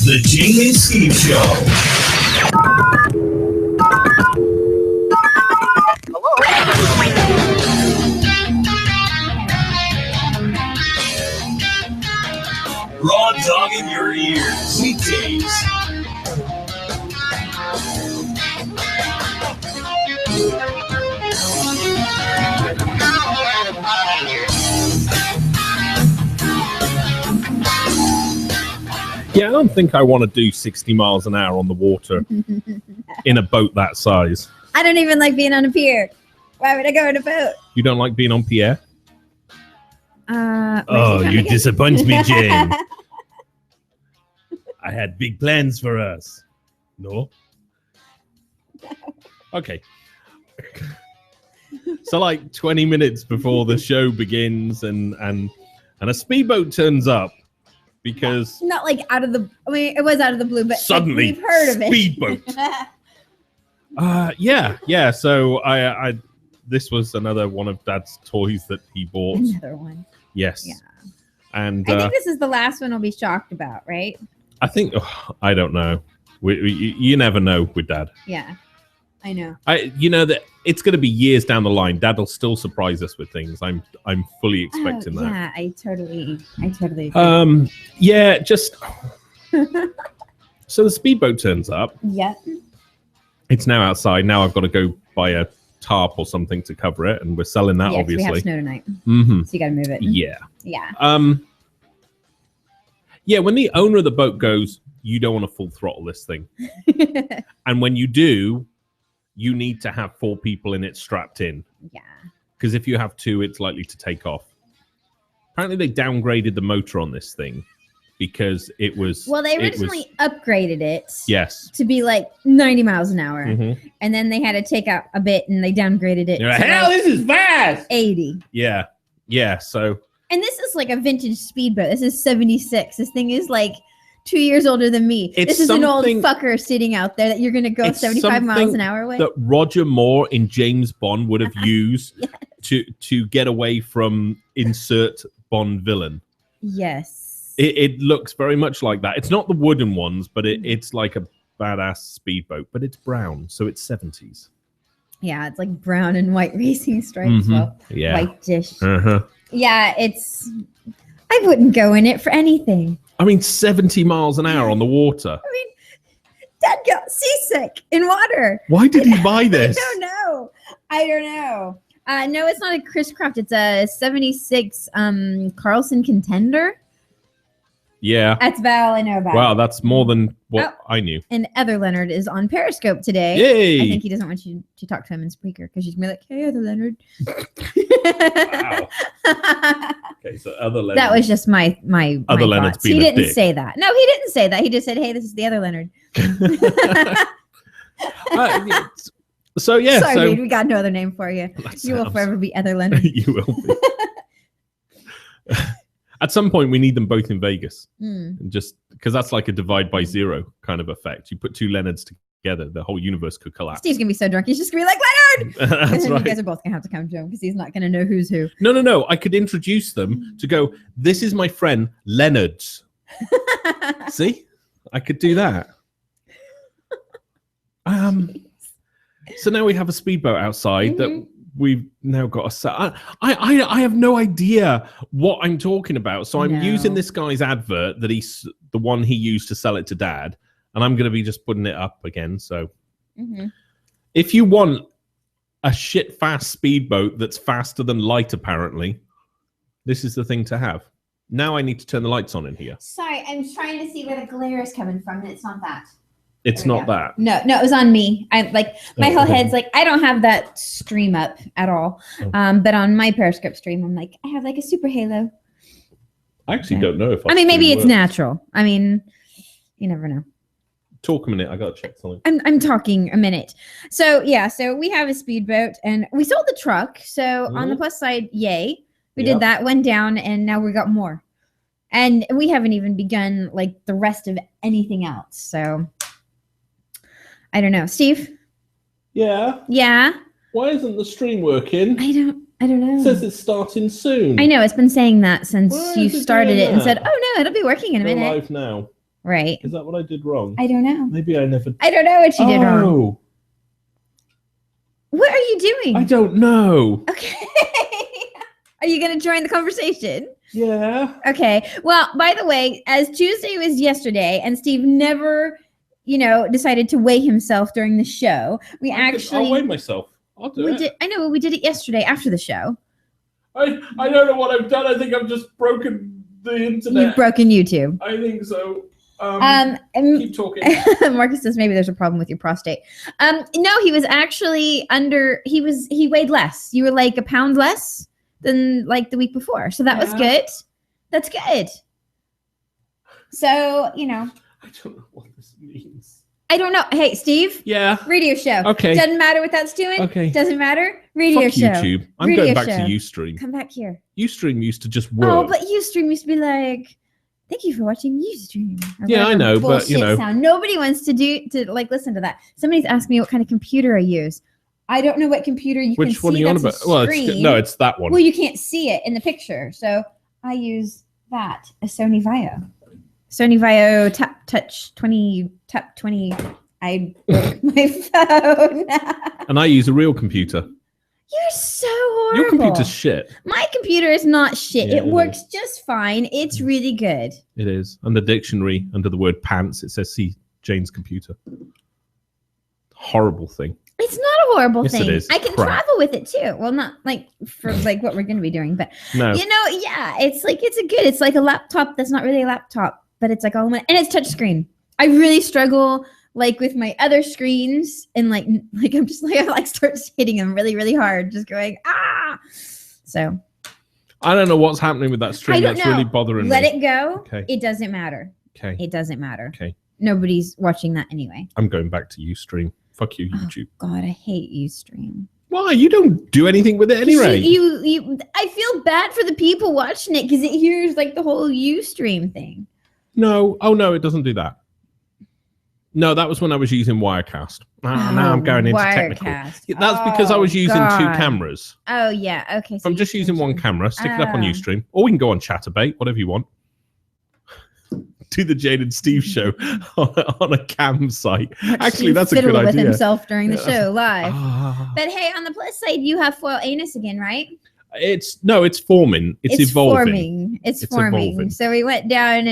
The Gene and Steve Show. Raw dog in your ears. Weekdays. Yeah, I don't think I want to do 60 miles an hour on the water in a boat that size. I don't even like being on a pier. Why would I go in a boat? You don't like being on pier? Oh, you disappoint me, Jane. I had big plans for us. No? Okay. So like 20 minutes before the show begins and a speedboat turns up because... Not like out of the... I mean, it was out of the blue, but suddenly, we've heard of it. Speedboat. Yeah. So I this was another one of Dad's toys that he bought. Another one. Yes. Yeah. And I think this is the last one I'll be shocked about, right? I think I don't know. You never know with Dad. Yeah, I know. You know that it's going to be years down the line. Dad will still surprise us with things. I'm fully expecting that. Yeah, I totally agree. Yeah, just so the speedboat turns up. Yeah. It's now outside. Now I've got to go buy a tarp or something to cover it, and we're selling that, obviously. We have snow tonight, mm-hmm. So you got to move it. Yeah. Yeah. Yeah, when the owner of the boat goes, you don't want to full throttle this thing. And when you do, you need to have 4 people in it strapped in. Yeah. Because if you have 2, it's likely to take off. Apparently, they downgraded the motor on this thing because it was... Well, they originally upgraded it. Yes. To be like 90 miles an hour. Mm-hmm. And then they had to take out a bit and they downgraded it. You're like, hell, this is fast! 80. Yeah. Yeah, so... And this is like a vintage speedboat. This is 76. This thing is like 2 years older than me. This is an old fucker sitting out there that you're going to go 75 miles an hour with. That Roger Moore in James Bond would have used yes. to get away from insert Bond villain. Yes. It looks very much like that. It's not the wooden ones, but it's like a badass speedboat, but it's brown, so it's 70s. Yeah, it's like brown and white racing stripes. Mm-hmm. Well, yeah. White dish. Uh-huh. Yeah, I wouldn't go in it for anything. I mean, 70 miles an hour on the water. I mean, Dad got seasick in water. Why did he buy this? I don't know. No, it's not a Chris Craft. It's a 76 Carlson Contender. Yeah. That's about all I know about Wow, it. that's more than what I knew. And Ether Leonard is on Periscope today. Yay! I think he doesn't want you to talk to him in Spreaker because she's going to be like, hey, Ether Leonard. Wow. Okay, so Other Leonard. That was just my Other my Leonard's thoughts. being He a didn't dick. say that. No, he didn't say that. He just said, hey, this is the Other Leonard. So, yeah. Sorry, dude, we got no other name for you. You will forever be Ether Leonard. You will be. At some point, we need them both in Vegas. Just because that's like a divide by zero kind of effect. You put 2 Leonards together, the whole universe could collapse. Steve's going to be so drunk. He's just going to be like, Leonard! That's and then right. you guys are both going to have to come to him because he's not going to know who's who. No. I could introduce them to go, this is my friend, Leonard's. See? I could do that. So now we have a speedboat outside that we've now got a set. I have no idea what I'm talking about. So I'm using this guy's advert that he's the one he used to sell it to Dad. And I'm going to be just putting it up again. So if you want a shit fast speedboat that's faster than light, apparently, this is the thing to have. Now I need to turn the lights on in here. Sorry, I'm trying to see where the glare is coming from. And it's not that. It's not that. No, it was on me. I like my whole head's like, I don't have that stream up at all. But on my Periscope stream, I'm like, I have like a super halo. I actually don't know if I mean, maybe it's natural. I mean, you never know. Talk a minute. I got to check something. I'm talking a minute. So yeah, so we have a speedboat and we sold the truck. So on the plus side, yay. We did that, went down, and now we got more. And we haven't even begun like the rest of anything else. So I don't know. Steve? Yeah? Yeah? Why isn't the stream working? I don't I don't know. It says it's starting soon. I know, it's been saying that since Why you is it started doing it and that? said, oh no, it'll be working in a We're minute. live now. Right. Is that what I did wrong? I don't know. Maybe I never. I don't know what you did wrong. Oh, What are you doing? I don't know. Okay. Are you going to join the conversation? Yeah. Okay. Well, by the way, as Tuesday was yesterday, and Steve never, decided to weigh himself during the show, I'll weigh myself. I'll do it. I know, we did it yesterday after the show. I don't know what I've done. I think I've just broken the internet. You've broken YouTube. I think so. And Keep talking. Marcus says maybe there's a problem with your prostate. No, he was actually he weighed less. You were like a pound less than like the week before. So that was good. That's good. So, I don't know what this means. I don't know. Hey, Steve. Yeah. Radio show. Okay. Doesn't matter what that's doing. Okay. Doesn't matter. Radio Fuck show. YouTube. I'm Radio going back show. to Ustream. Come back here. Ustream used to just work. Oh, but Ustream used to be like, thank you for watching Ustream. or Yeah, I whatever know, but, bullshit sound. Nobody wants to listen to that. Somebody's asked me what kind of computer I use. I don't know what computer you can see. Which one are you on about? Well, it's that one. Well, you can't see it in the picture. So I use that, a Sony Vaio. Sony Vaio Touch 20. I broke my phone. And I use a real computer. You're so horrible. Your computer's shit. My computer is not shit. Yeah, it works just fine. It's really good. It is. On the dictionary, under the word pants, it says see Jane's computer. Horrible thing. It's not a horrible Yes, thing. it is. I can travel with it too. Well, not like for like what we're going to be doing, but No. it's like a laptop that's not really a laptop, but it's like all in one, and it's touchscreen. I really struggle like with my other screens, and like I'm just like I start hitting them really, really hard, just going So I don't know what's happening with that stream. I don't That's know. really bothering me. Let it go. Okay. It doesn't matter. Okay. It doesn't matter. Okay. Nobody's watching that anyway. I'm going back to Ustream. Fuck you, YouTube. Oh, God, I hate Ustream. Why? You don't do anything with it anyway. You I feel bad for the people watching it because it hears like the whole Ustream thing. No. Oh, no, it doesn't do that. No, that was when I was using Wirecast. Now I'm going into technical. Wirecast. Yeah, that's because I was using two God. cameras. Oh, yeah. Okay. If I'm just using one camera, stick it up on Ustream. Or we can go on Chatterbait, whatever you want. Do the Jane and Steve show on a cam site. Actually, that's a good fiddle with idea. himself during the show live. Ah. But hey, on the plus side, you have foil anus again, right? It's forming. It's evolving. It's forming. evolving. So we went down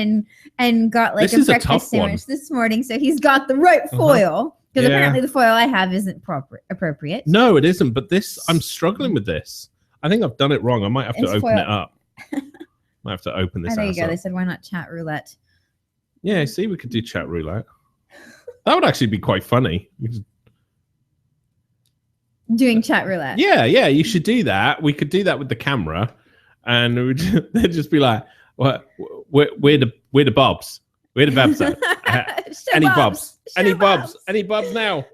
and got like This a is a breakfast tough one. sandwich this morning. So he's got the right foil because Yeah. apparently the foil I have isn't appropriate. No, it isn't. But I'm struggling with this. I think I've done it wrong. I might have to It's open foil. it up. Might have to open this Oh, there you ass go. up. They said, why not chat roulette? Yeah, see, we could do chat roulette. That would actually be quite funny. Doing chat roulette. Yeah, you should do that. We could do that with the camera, and they'd just be like, "What? We're the bobs. We're the bobs. Any bobs? Any bobs? Any bobs now?"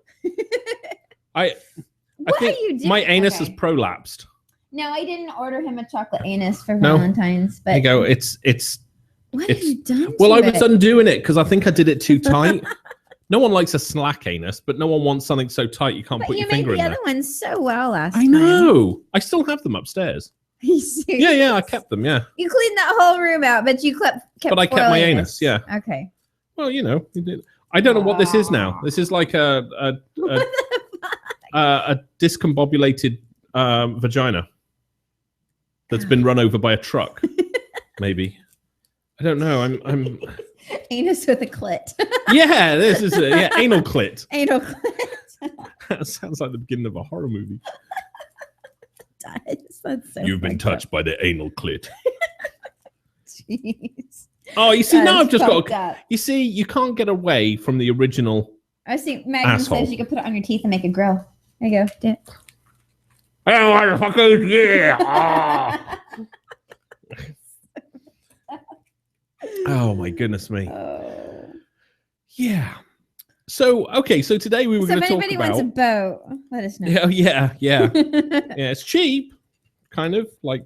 I think are you doing? my anus Okay. has prolapsed. No, I didn't order him a chocolate anus for No. Valentine's. But There you go. It's. what have you done? Well, to I was it? undoing it because I think I did it too tight. No one likes a slack anus, but no one wants something so tight you can't But put you your made finger the in other there. one so well last I time. know. I still have them upstairs. Are you serious? Yeah, I kept them. Yeah. You cleaned that whole room out, but you kept. But I kept foil my anus, yeah. Okay. Well, you know, I don't know what this is now. This is like a discombobulated vagina that's been run over by a truck. Maybe. I don't know. I'm. Anus with a clit. Yeah, this is anal clit. Anal clit. That sounds like the beginning of a horror movie. Does. That's so. You've been fucked up. touched by the anal clit. Jeez. Oh, you see, now That's I've just got. fucked up. You see, you can't get away from the original. I see. Magnum Asshole. says you can put it on your teeth and make a grill. There you go. Do it. Hey, motherfuckers! Yeah. Ah. Oh my goodness me. Oh. Yeah. So so today we were So going if to talk anybody about. wants a boat, let us know. Yeah. It's cheap, kind of like.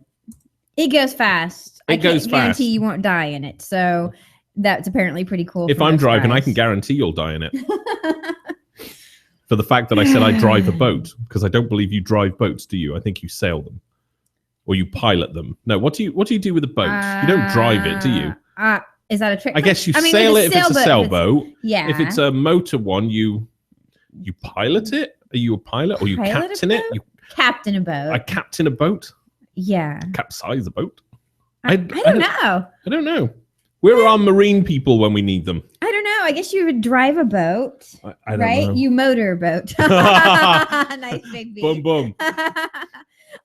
It goes fast. I It goes can't guarantee fast. you won't die in it. So that's apparently pretty cool. If for I'm those driving, I guys. can guarantee you'll die in it. For the fact that I said I drive a boat, because I don't believe you drive boats, do you? I think you sail them. or you pilot them? No, what do you do with a boat? You don't drive it, do you? Is that a trick? I guess you sail it if it's a sailboat. Yeah. If it's a motor one, you pilot it. Are you a pilot or you captain it? You captain a boat. I captain a boat. Yeah. Capsize a boat. I don't know. I don't know. Where are our marine people when we need them? I don't know. I guess you would drive a boat. I don't right? know. You motor a boat. Nice big B. Boom, boom.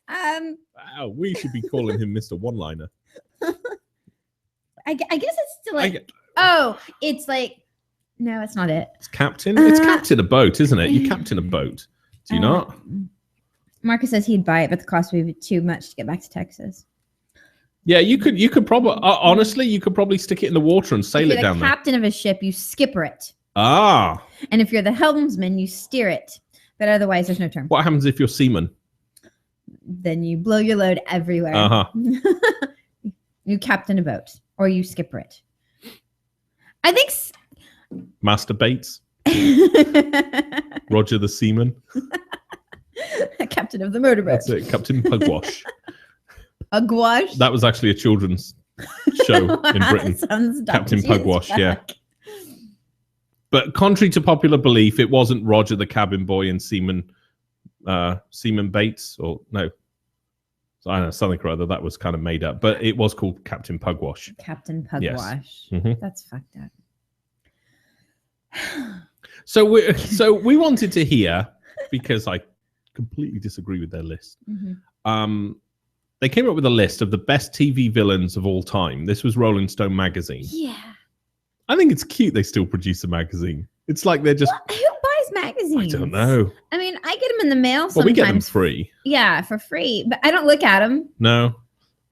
Wow, we should be calling him Mr. One-Liner. I guess it's still like, it's like, no, it's not it. It's captain. It's captain a boat, isn't it? You captain a boat. Do you not? Marcus says he'd buy it, but the cost would be too much to get back to Texas. Yeah, you could probably, honestly, you could probably stick it in the water and sail it down there. If you're the captain of a ship, you skipper it. Ah. And if you're the helmsman, you steer it. But otherwise, there's no term. What happens if you're seaman? Then you blow your load everywhere. Uh-huh. You captain a boat or you skipper it. I think... Masturbates. Roger the seaman. Captain of the motorboat. That's it, Captain Pugwash. Pugwash? That was actually a children's show in Britain. Captain Pugwash, yeah. But contrary to popular belief, it wasn't Roger the cabin boy and Seaman Bates, or no. I don't know, something or other. That was kind of made up. But it was called Captain Pugwash. Captain Pugwash. Yes. Mm-hmm. That's fucked up. So we wanted to hear, because I completely disagree with their list. Mm-hmm. They came up with a list of the best TV villains of all time. This was Rolling Stone magazine. Yeah. I think it's cute they still produce a magazine. It's like they're just... Who buys magazines? I don't know. I mean, I get them in the mail sometimes. Well, we get them free. Yeah, for free. But I don't look at them. No.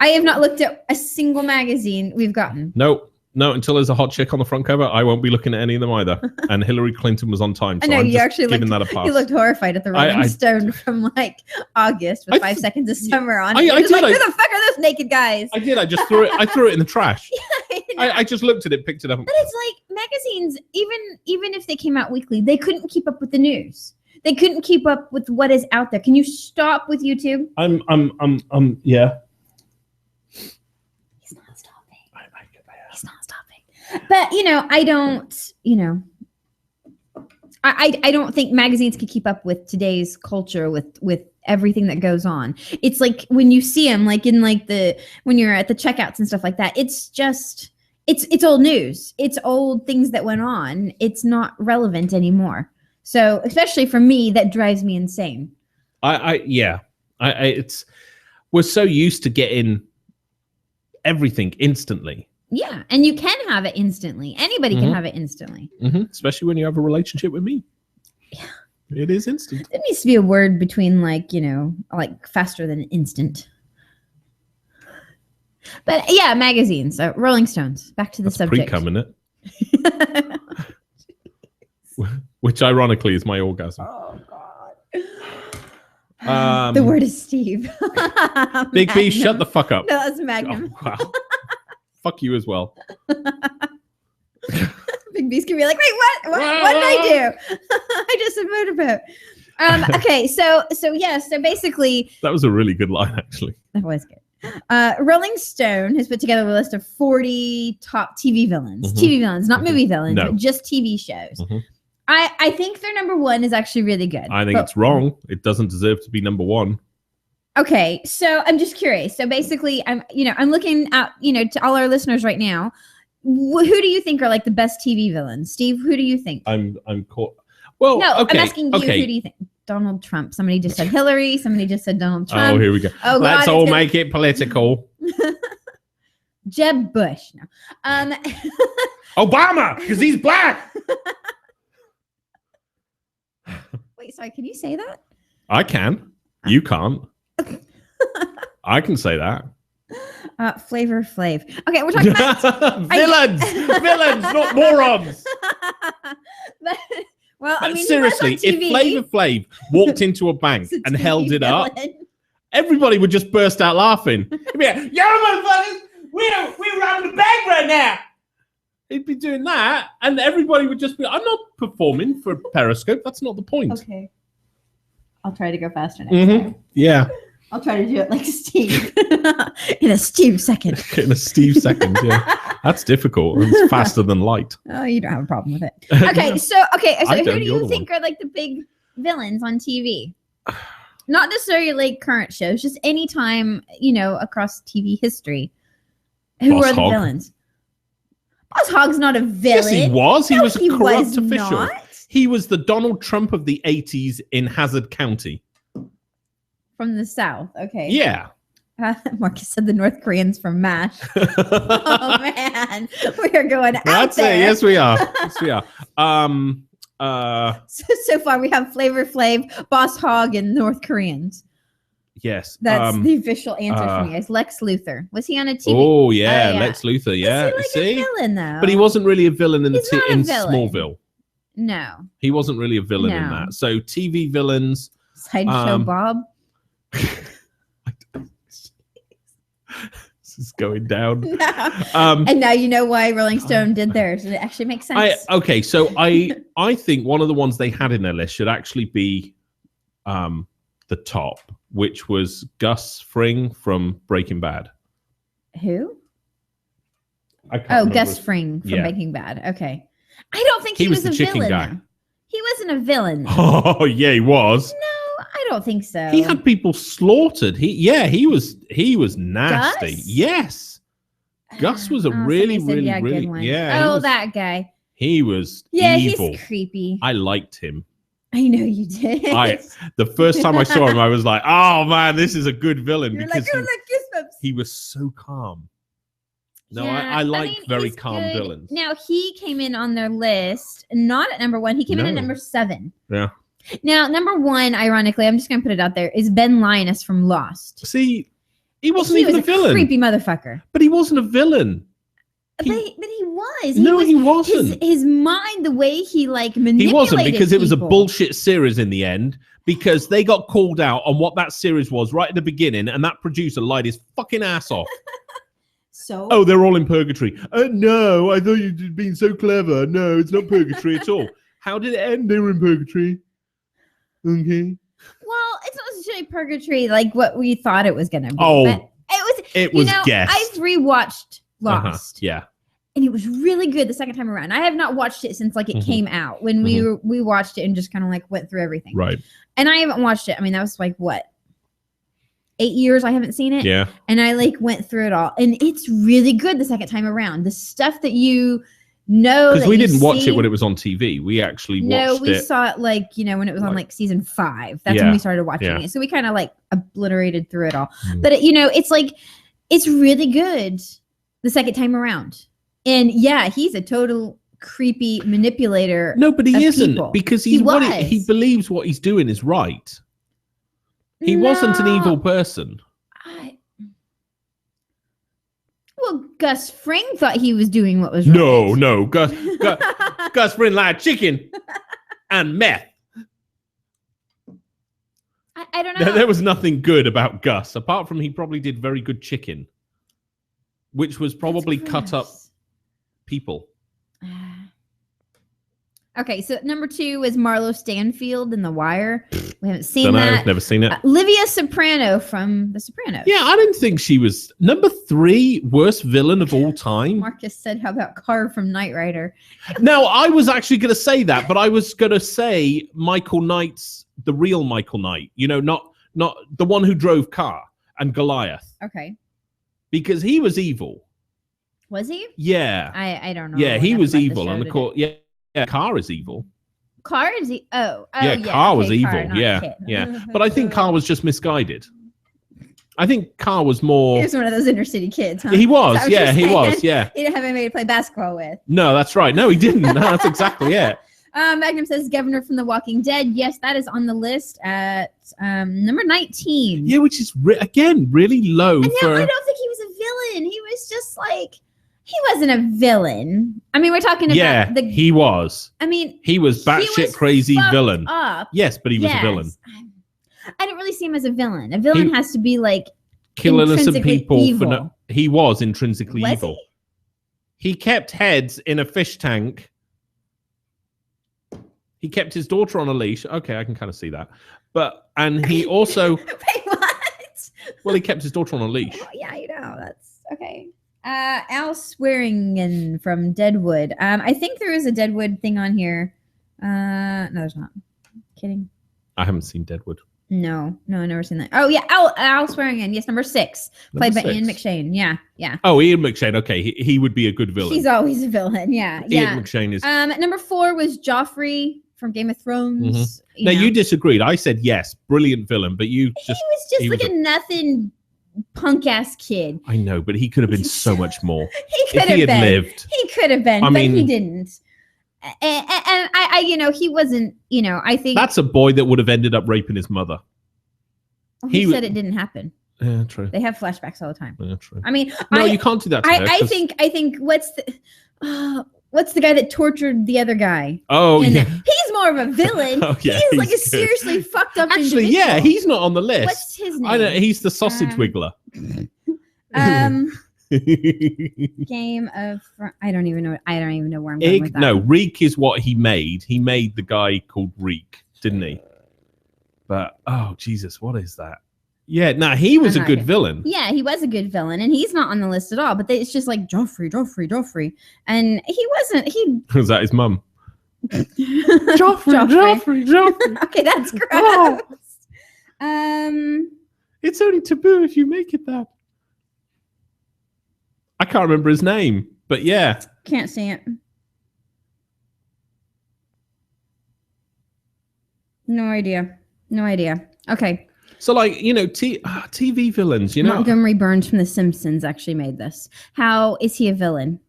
I have not looked at a single magazine we've gotten. No, until there's a hot chick on the front cover, I won't be looking at any of them either. And Hillary Clinton was on time, so I'm just giving that a pass. You looked horrified at the Rolling Stone from like August with 5 seconds of summer on. I did. Who the fuck are those naked guys? I did. I just threw it. I threw it in the trash. Yeah, I just looked at it, picked it up. But it's like magazines, even if they came out weekly, they couldn't keep up with the news. They couldn't keep up with what is out there. Can you stop with YouTube? Yeah. He's not stopping. He's not stopping. But I don't. I don't think magazines can keep up with today's culture with everything that goes on. It's like when you see them, like in like when you're at the checkouts and stuff like that. It's just it's old news. It's old things that went on. It's not relevant anymore. So especially for me, that drives me insane. We're so used to getting everything instantly. Yeah, and you can have it instantly. Anybody can have it instantly. Mm-hmm. Especially when you have a relationship with me. Yeah. It is instant. There needs to be a word between like faster than instant. But yeah, magazines. Rolling Stones. Back to the subject. Pre-cum, isn't it? Which ironically is my orgasm. Oh God. The word is Steve. Big B, shut the fuck up. No, that's Magnum. Oh, wow. Fuck you as well. Big B's gonna be like, wait, what did I do? I just said motorboat. Okay, so basically that was a really good line, actually. That was good. Rolling Stone has put together a list of 40 top TV villains. Mm-hmm. TV villains, not movie villains, but just TV shows. Mm-hmm. I think their number one is actually really good. I think it's wrong. It doesn't deserve to be number one. Okay, so I'm just curious. So basically, I'm looking at, to all our listeners right now. Who do you think are like the best TV villains? Steve, who do you think? I'm caught. Well, no, okay, I'm asking you. Who do you think? Donald Trump. Somebody just said Hillary. Somebody just said Donald Trump. Oh, here we go. Oh, let's all make it political. Jeb Bush. No. Obama, because he's black. Wait, sorry. Can you say that? I can. You can't. I can say that. Flavor Flav. Okay, we're talking about villains, not morons. But seriously, if Flavor Flav walked into a bank and held it up, everybody would just burst out laughing. He'd be like, "Yo, motherfuckers, we're around the bank right now." He'd be doing that, and everybody would just be, "I'm not performing for Periscope. That's not the point." Okay, I'll try to go faster next time. Yeah. I'll try to do it like Steve in a Steve second. In a Steve second, yeah. That's difficult. It's faster than light. Oh, you don't have a problem with it. Okay, so who do you the think are like the big villains on TV? Not necessarily like current shows, just anytime, across TV history. Who Boss are the Hogg. villains? Boss Hogg's not a villain. Yes, he was. He No, was a he corrupt was official. not. He was the Donald Trump of the 80s in Hazard County. From the South. Okay. Yeah. Marcus said the North Koreans from MASH. Oh man, we are going out That's there. it. Yes, we are. Yes, we are. So far we have Flavor Flav, Boss Hogg, and North Koreans. Yes. That's the official answer for me. Guys. Lex Luthor. Was he on a TV? Oh yeah, Lex Luthor. Yeah. Was he like a villain though? But he wasn't really a villain in He's not a in villain. Smallville. No. He wasn't really a villain in No. that. So TV villains. Sideshow Bob. This is going down. No. And now you know why Rolling Stone did theirs. It actually makes sense. So I think one of the ones they had in their list should actually be the top, which was Gus Fring from Breaking Bad. Who? I can't remember Gus his- Fring from Yeah. Breaking Bad. Okay. I don't think he was the a chicken villain. guy. Though. He wasn't a villain. Though. Oh yeah, he was. No, I don't think so. He had people slaughtered. He was nasty. Gus? Yes. Gus was a really, somebody said, really, good one. yeah. Oh, that guy. He was Yeah, evil. he's creepy. I liked him. I know you did. The first time I saw him, I was like, "Oh man, this is a good villain," You're because like, oh, look, goosebumps. he was so calm. No, Yeah, I like mean, very he's calm good. villains. Now he came in on their list, not at number 1. He came in at No. number 7. Yeah. Now number 1, ironically, I'm just gonna put it out there, is Ben Linus from Lost. See, he wasn't He even was a villain. Creepy motherfucker. But he wasn't a villain. But he was. He wasn't. His mind, the way he like manipulated He wasn't, because it was a people. bullshit series in the end, because they got called out on what that series was right at the beginning, and that producer lied his fucking ass off. So Oh, they're all in purgatory. No, I thought you'd been so clever. No, it's not purgatory at all. How did it end? They were in purgatory. Okay. well, it's not necessarily purgatory like what we thought it was gonna be. Oh, but it was guessed. I've rewatched Lost. Yeah. And it was really good the second time around. I have not watched it since like it Mhm. came out when we watched it and just kind of like went through everything. Right. And I haven't watched it. I mean, that was like what? 8 years I haven't seen it. Yeah. And I like went through it all. And it's really good the second time around. The stuff that you know. Because that we you didn't watch see- it when it was on TV. We actually No, watched we it. saw it like, when it was on like- like season 5. That's Yeah, when we started watching yeah. it. So we kind of like obliterated through it all. Mm. But it's like, it's really good the second time around. And yeah, he's a total creepy manipulator. No, but he of isn't, people. because He he was. believes what he's doing is right. He wasn't an No, evil person. Well, Gus Fring thought he was doing what was right. No. Gus Fring lied chicken and meth. I don't know. There was nothing good about Gus, apart from he probably did very good chicken, which was probably That's cut up gross. people. Okay, so number 2 is Marlo Stanfield in The Wire. We haven't seen Dunno, that. never seen it. Livia Soprano from The Sopranos. Yeah, I didn't think she was number 3 worst villain of all time. Marcus said, how about Carr from Knight Rider? Now, I was actually going to say that, but I was going to say Michael Knight's, the real Michael Knight, not the one who drove Car and Goliath, Okay. because he was evil. Was he? Yeah. I don't know. Yeah, he enough was about the evil. show And to of course, yeah, Car is evil. Carr is he? Oh, Yeah, Carr was okay, evil. Carr, not Yeah, Kit. yeah. But I think Carr was just misguided. I think Carr was more. He was one of those inner city kids, huh? He was. Is that what Yeah, you're he saying? was. Yeah. He didn't have anybody to play basketball with. No, that's right. No, he didn't. No, that's exactly it. Magnum says Governor from The Walking Dead. Yes, that is on the list at number 19. Yeah, which is again really low And for. I don't think he was a villain. He was just like, he wasn't a villain. I mean, we're talking Yeah, about he was. I mean, He was batshit crazy fucked villain. up. Yes, but he was a villain. I don't really see him as a villain. A villain has to be like Kill innocent intrinsically people for evil. no. He was intrinsically Was evil. He kept heads in a fish tank. He kept his daughter on a leash. Okay, I can kind of see that. And he also Wait, what? Well, he kept his daughter on a leash. Oh, yeah, that's okay. Al Swearingen from Deadwood. I think there is a Deadwood thing on here. No, there's not. Kidding. I haven't seen Deadwood. No, I've never seen that. Oh yeah, Al Swearingen. Yes, number 6, played by Ian McShane. Yeah. Oh, Ian McShane. Okay, he would be a good villain. He's always a villain. Yeah. Ian McShane is. Number 4 was Joffrey from Game of Thrones. Now you disagreed. I said yes, brilliant villain, but you just he was just a nothing punk ass kid. I know, but he could have been so much more. He could have been. Lived. He could have been, but he didn't. And I he wasn't. I think that's a boy that would have ended up raping his mother. Well, he said it didn't happen. Yeah, true. They have flashbacks all the time. Yeah, true. I mean, no, you can't do that. To her, I think what's the guy that tortured the other guy? Oh, yeah. He's more of a villain. Oh, yeah, he's like a seriously fucked up Actually, individual. yeah, he's not on the list. What's his name? I know, he's the sausage wiggler. Game of I don't even know where I'm going with that. No, Reek is what he made. He made the guy called Reek, didn't he? But oh Jesus, what is that? Yeah, he was a good villain. Yeah, he was a good villain, and he's not on the list at all. But it's just like Joffrey, and he wasn't. Was that his mum? Joffrey. Okay, that's gross. It's only taboo if you make it that. I can't remember his name, but yeah. Can't see it. No idea. Okay. So, TV villains, Montgomery Burns from The Simpsons actually made this. How is he a villain?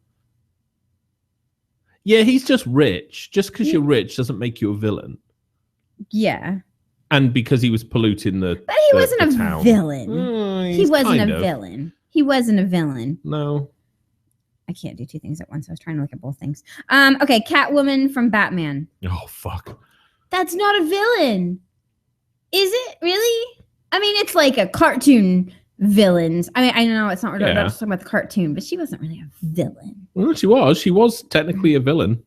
Yeah, he's just rich. Just because you're rich doesn't make you a villain. Yeah. And because he was polluting the But he wasn't a town. Villain. He wasn't a villain. He wasn't a villain. No. I can't do two things at once. I was trying to look at both things. Okay, Catwoman from Batman. Oh, fuck. That's not a villain. Is it really? I mean, it's like a cartoon villains. I mean, I know it's not really about talking about the cartoon, but she wasn't really a villain. Well, she was. She was technically a villain.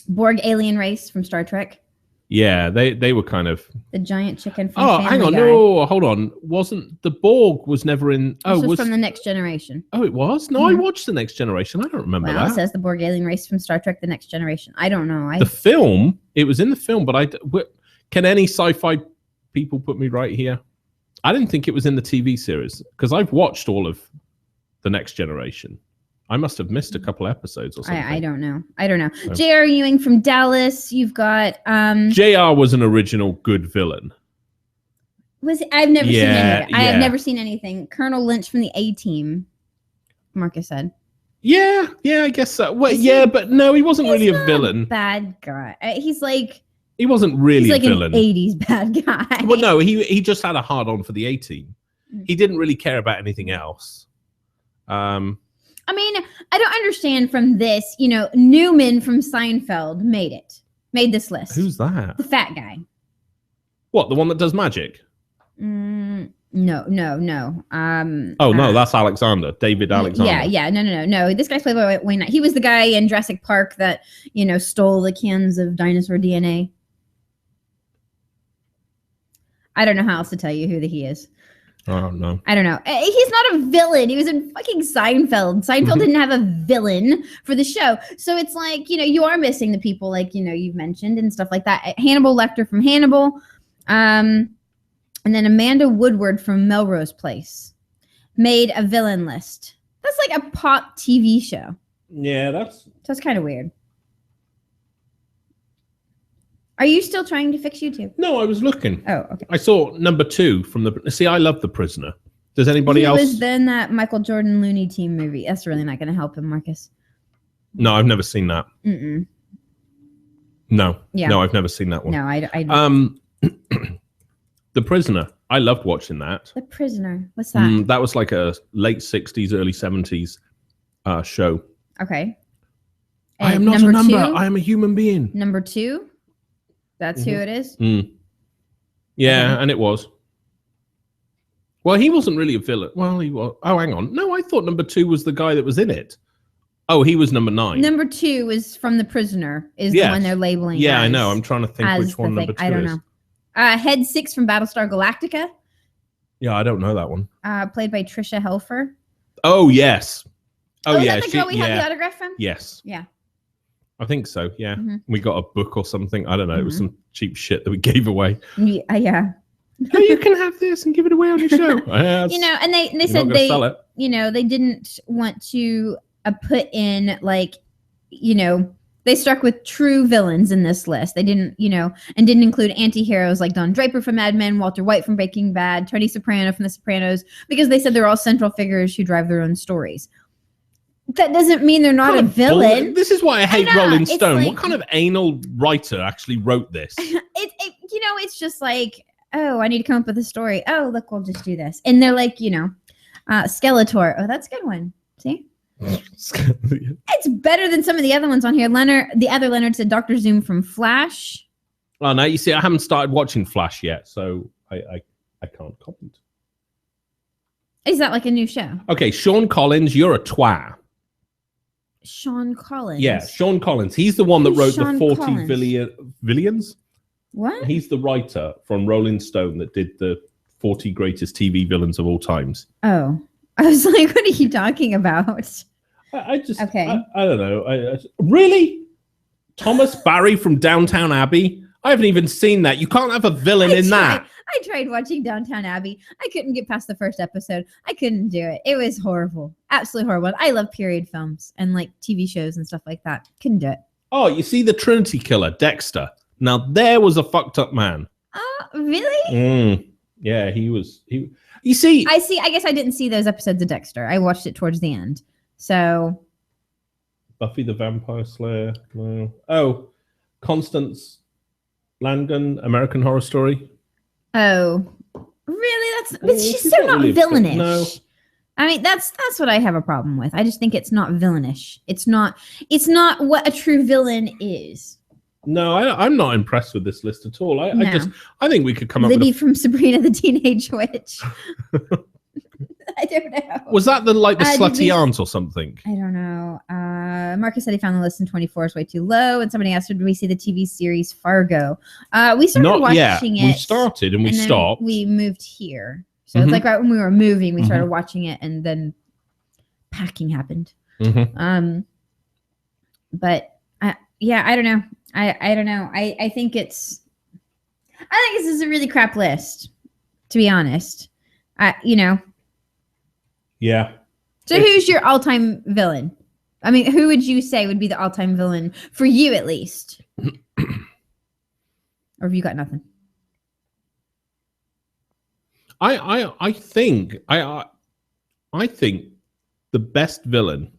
Borg alien race from Star Trek. Yeah, they were kind of the giant chicken from Family hang on, Guy. no, hold on. Wasn't the Borg was never in? This was from The Next Generation. Oh, it was. No, I watched The Next Generation. I don't remember that. It says the Borg alien race from Star Trek: The Next Generation. I don't know. The film. It was in the film, but can any sci-fi people put me right here? I didn't think it was in the TV series because I've watched all of The Next Generation. I must have missed a couple episodes or something. I don't know. So. J.R. Ewing from Dallas. You've got J.R. was an original good villain. I've never seen anything. I have never seen anything. Colonel Lynch from the A-Team. Marcus said. Yeah, I guess so. Well, but no, he wasn't really a villain. Bad guy. He wasn't really a villain. An 80s bad guy. Well, no, he just had a hard on for the A-Team. He didn't really care about anything else. I mean, I don't understand from this, Newman from Seinfeld made this list. Who's that? The fat guy. What, the one that does magic? No. No, that's Alexander, David Alexander. Yeah, no. This guy's played by Wayne Knight. He was the guy in Jurassic Park that, stole the cans of dinosaur DNA. I don't know how else to tell you who he is. I don't know. He's not a villain. He was in fucking Seinfeld. Seinfeld didn't have a villain for the show. So it's like, you are missing the people like, you've mentioned and stuff like that. Hannibal Lecter from Hannibal. And then Amanda Woodward from Melrose Place made a villain list. That's like a pop TV show. Yeah, that's kind of weird. Are you still trying to fix YouTube? No, I was looking. Oh, okay. I saw number 2 from the... See, I love The Prisoner. Does anybody else... He was in that Michael Jordan Looney Team movie. That's really not going to help him, Marcus. No, I've never seen that. Mm-mm. No. Yeah. No, I've never seen that one. No, I The Prisoner. I loved watching that. The Prisoner. What's that? That was like a late 60s, early 70s show. Okay. I am not a number. 2? I am a human being. Number 2? That's who it is? Yeah, okay. And it was. Well, he wasn't really a villain. Well, he was. Oh, hang on. No, I thought number 2 was the guy that was in it. Oh, he was number 9. Number 2 is from The Prisoner, is the one they're labeling. Yeah, I know. I'm trying to think which one number 2 is. I don't know. Head 6 from Battlestar Galactica Yeah, I don't know that one. Played by Trisha Helfer. Oh, yes. Oh, is yeah. that the girl we had the autograph from? Yes. Yeah. I think so, yeah. Mm-hmm. We got a book or something. I don't know. It was some cheap shit that we gave away. Yeah. Oh, you can have this and give it away on your show. You know, and they said they, you know, they didn't want to put in, like, you know, they struck with true villains in this list. They didn't, you know, and didn't include anti-heroes like Don Draper from Mad Men, Walter White from Breaking Bad, Tony Soprano from The Sopranos, because they said they're all central figures who drive their own stories. That doesn't mean they're not a villain. This is why I hate Rolling Stone. Like, what kind of anal writer actually wrote this? You know, it's just like, oh, I need to come up with a story. Oh, look, we'll just do this. And they're like, you know, Skeletor. Oh, that's a good one. See? It's better than some of the other ones on here. Leonard said Dr. Zoom from Flash. Oh, no, you see, I haven't started watching Flash yet, so I can't comment. Is that like a new show? Okay, Sean Collins, you're a twat. Sean Collins? Yeah, Sean Collins. He's the one that wrote the 40 Villians. What? He's the writer from Rolling Stone that did the 40 greatest TV villains of all times. Oh. I was like, what are you talking about? I just, okay. I don't know. Really? Thomas Barry from Downtown Abbey? I haven't even seen that. You can't have a villain in that. I tried watching Downtown Abbey. I couldn't get past the first episode. I couldn't do it. It was horrible. Absolutely horrible. I love period films and like TV shows and stuff like that. Couldn't do it. Oh, you see the Trinity Killer, Dexter. Now, there was a fucked up man. Oh, really? Yeah, he was... You see... I guess I didn't see those episodes of Dexter. I watched it towards the end. So... Buffy the Vampire Slayer. No. Oh, Constance Langan, American Horror Story. Oh, really? But she's so not villainish. No. I mean, that's what I have a problem with. I just think it's not villainish. It's not what a true villain is. No, I'm not impressed with this list at all. I think we could come up with Libby from Sabrina the Teenage Witch. I don't know. Was that the slutty aunt or something? I don't know. Marcus said he found the list in 24 is way too low, and somebody asked, did we see the TV series Fargo? We started watching it. We started and we stopped. We moved here. So it's like right when we were moving, we started watching it, and then packing happened. But yeah, I don't know. I don't know. I think this is a really crap list, to be honest. You know. Yeah. So who's your all-time villain? I mean, who would you say would be the all-time villain for you, at least? Or have you got nothing? I think the best villain.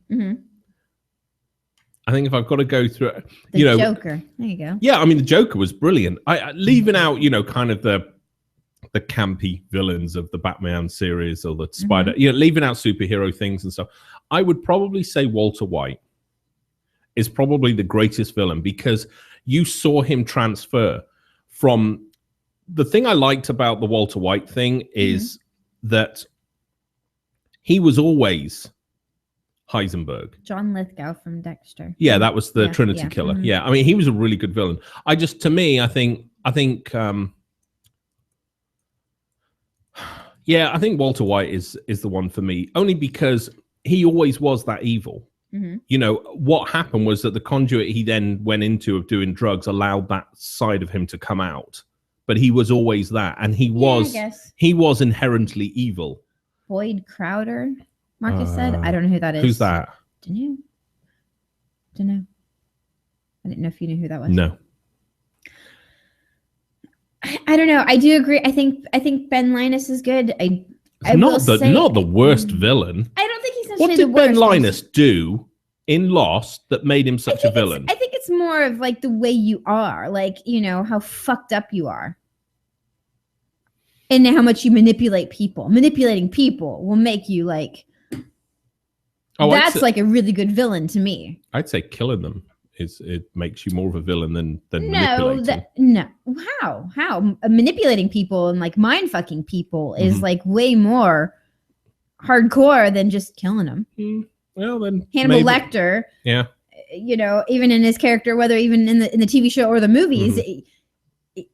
I think if I've got to go through it, the Joker. There you go. Yeah, I mean the Joker was brilliant. Leaving out, kind of the campy villains of the Batman series or the Spider, leaving out superhero things and stuff. I would probably say Walter White is probably the greatest villain because you saw him transfer from. The thing I liked about the Walter White thing is that he was always Heisenberg. John Lithgow from Dexter. Yeah, that was the Trinity Killer. Yeah, I mean, he was a really good villain. I think Walter White is the one for me, only because he always was that evil. What happened was that the conduit he then went into of doing drugs allowed that side of him to come out. But he was always that, and he was inherently evil. Boyd Crowder, Marcus said. I don't know who that is. Who's that? Didn't you? Don't know. I didn't know if you knew who that was. No. I don't know. I do agree. I think Ben Linus is good. Not the worst villain. I don't think he's necessarily the worst. What did Ben Linus do in Lost that made him such a villain? I think it's more of like the way you are, like, how fucked up you are. And how much you manipulate people. Manipulating people will make you like... that's like a really good villain to me. I'd say killing them it makes you more of a villain than manipulating. No. How? Manipulating people and like mind fucking people is like way more hardcore than just killing them. Well, then Hannibal Lecter. Yeah. Even in his character, whether even in the TV show or the movies,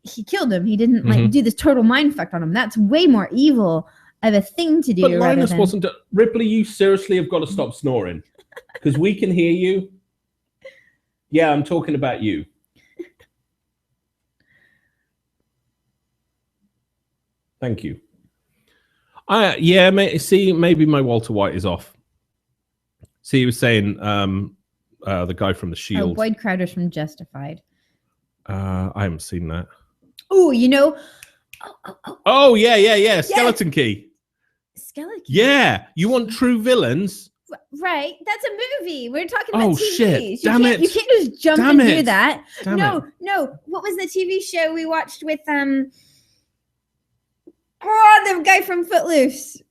he killed him. He didn't like do this total mind fuck on him. That's way more evil of a thing to do. But Linus wasn't. Ripley, you seriously have got to stop snoring because we can hear you. Yeah, I'm talking about you. Thank you. See, maybe my Walter White is off. See, he was saying the guy from The Shield. Oh, Boyd Crowder's from Justified. I haven't seen that. Oh, you know. Oh, yeah. Skeleton Key. Skeleton Key. Yeah. You want true villains? Right. That's a movie. We're talking about Oh, TV. shit. Damn it. You can't just jump Damn and it. do that. Damn No. it. What was the TV show we watched with the guy from Footloose?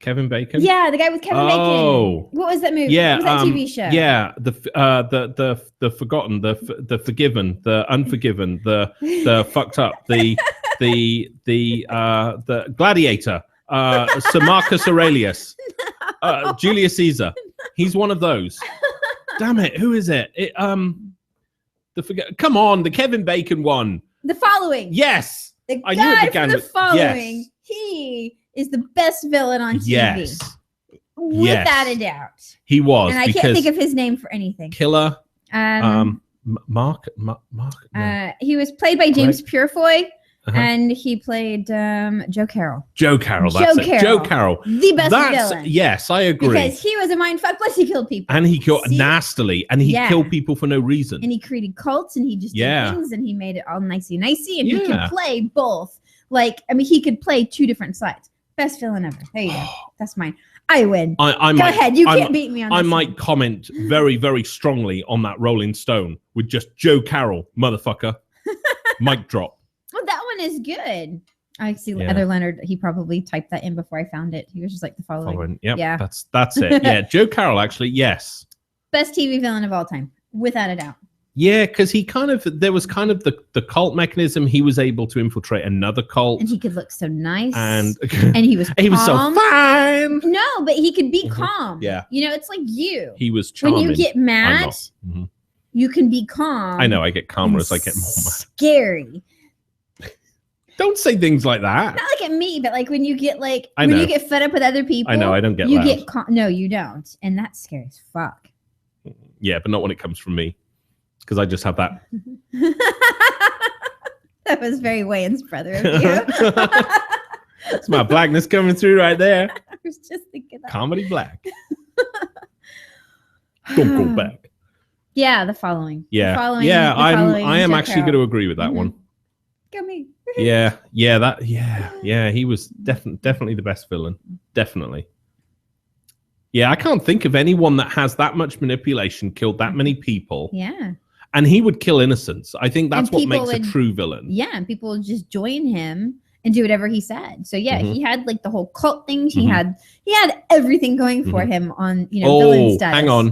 Kevin Bacon? Yeah, the guy with Kevin Bacon. What was that movie? Yeah, what was that TV show? Yeah, the forgotten, the forgiven, the unforgiven, the fucked up, the gladiator, Sir Marcus Aurelius, Julius Caesar. He's one of those. Damn it, who is it? Come on, the Kevin Bacon one. The Following. Yes. The I knew it guy began from The with- Following. yes. He is the best villain on TV. Yes. Without a doubt. He was. And I can't think of his name for anything. Killer. Mark. No. He was played by James Purefoy, Uh-huh. and he played Joe Carroll. Joe Carroll. That's it. Joe Carroll. The best villain. Yes, I agree. Because he was a mindfuck, plus he killed people. And he killed nastily, and he Yeah. killed people for no reason. And he created cults, and he just Yeah. did things, and he made it all nicey, and he could Yeah. play both. Like, I mean, he could play two different sides. Best villain ever. There you go. That's mine. I win. Go ahead. You can't beat me on this. I might comment very, very strongly on that Rolling Stone with just Joe Carroll, motherfucker. Mic drop. Well, that one is good. I see Yeah. Heather Leonard. He probably typed that in before I found it. He was just like The Following. Yep, Yeah. That's it. Yeah, Joe Carroll, actually, yes. Best TV villain of all time, without a doubt. Yeah, because there was kind of the cult mechanism. He was able to infiltrate another cult. And he could look so nice. And he was calm. he was so fine. No, but he could be calm. Yeah. You know, it's like you. He was charming. When you get mad, Mhm. you can be calm. I know, I get calmer as I get more mad. Scary. Don't say things like that. Not like at me, but like when you get like I when know. you get fed up with other people. I know, I don't get you loud. get no, you don't. And that's scary as fuck. Yeah, but not when it comes from me. Because I just have that. That was very Wayne's brother of you. It's my blackness coming through right there. I was just thinking that. Comedy black. Don't go back. Yeah, The Following. Yeah. The Following, yeah, The Following, I am Joe actually going Carroll. to agree with that one. Go me. Yeah, he was definitely the best villain. Definitely. Yeah, I can't think of anyone that has that much manipulation, killed that many people. Yeah. And he would kill innocents. I think that's And what makes people a would- true villain. Yeah, and people would just join him and do whatever he said. So yeah, Mhm. he had like the whole cult thing. He Mhm. had everything going for him on villain status. hang on.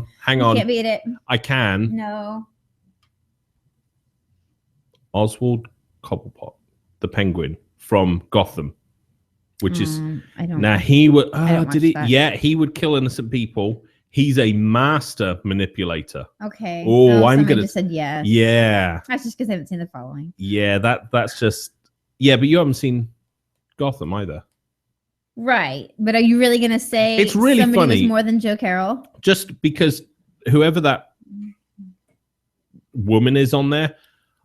You can't beat it. I can. No. Oswald Cobblepot, the Penguin from Gotham, which is I don't now he would. don't Did watch he? that. Yeah, he would kill innocent people. He's a master manipulator. Okay. Oh, so I'm someone gonna- just said yes. Yeah, That's just because I haven't seen The Following. yeah. That's just. Yeah, but you haven't seen Gotham either. Right. But are you really gonna say It's really somebody funny. was more than Joe Carroll? Just because whoever that woman is on there,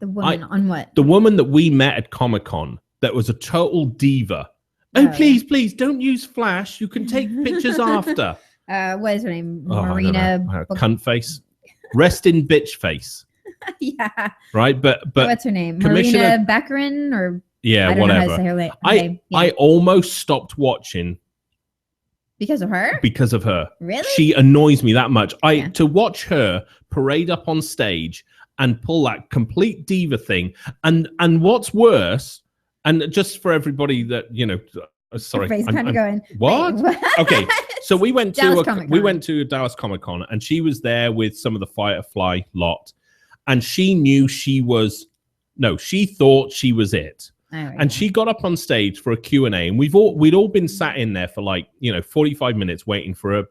The woman on what? the woman that we met at Comic-Con, that was a total diva. Oh, Oh, yeah. please, don't use Flash. You can take pictures after. What is her name? Oh, I don't Marina. know. Cunt face. Rest in bitch face. Yeah. Right? But What's her name? Commissioner- Marina Baccarin or yeah, I don't know how to whatever. say her her I name. Yeah. I almost stopped watching Because of her? because of her. Really? She annoys me that much. Yeah. To watch her parade up on stage and pull that complete diva thing, and what's worse, and just for everybody that sorry, Everybody's kind of I'm- going. what? "Wait, what?" Okay, so we went Dallas to Comic-Con. Dallas Comic-Con, and she was there with some of the Firefly lot, and she knew she thought she was it. All right. And she got up on stage for a Q&A, and we'd all been sat in there for 45 minutes waiting for her,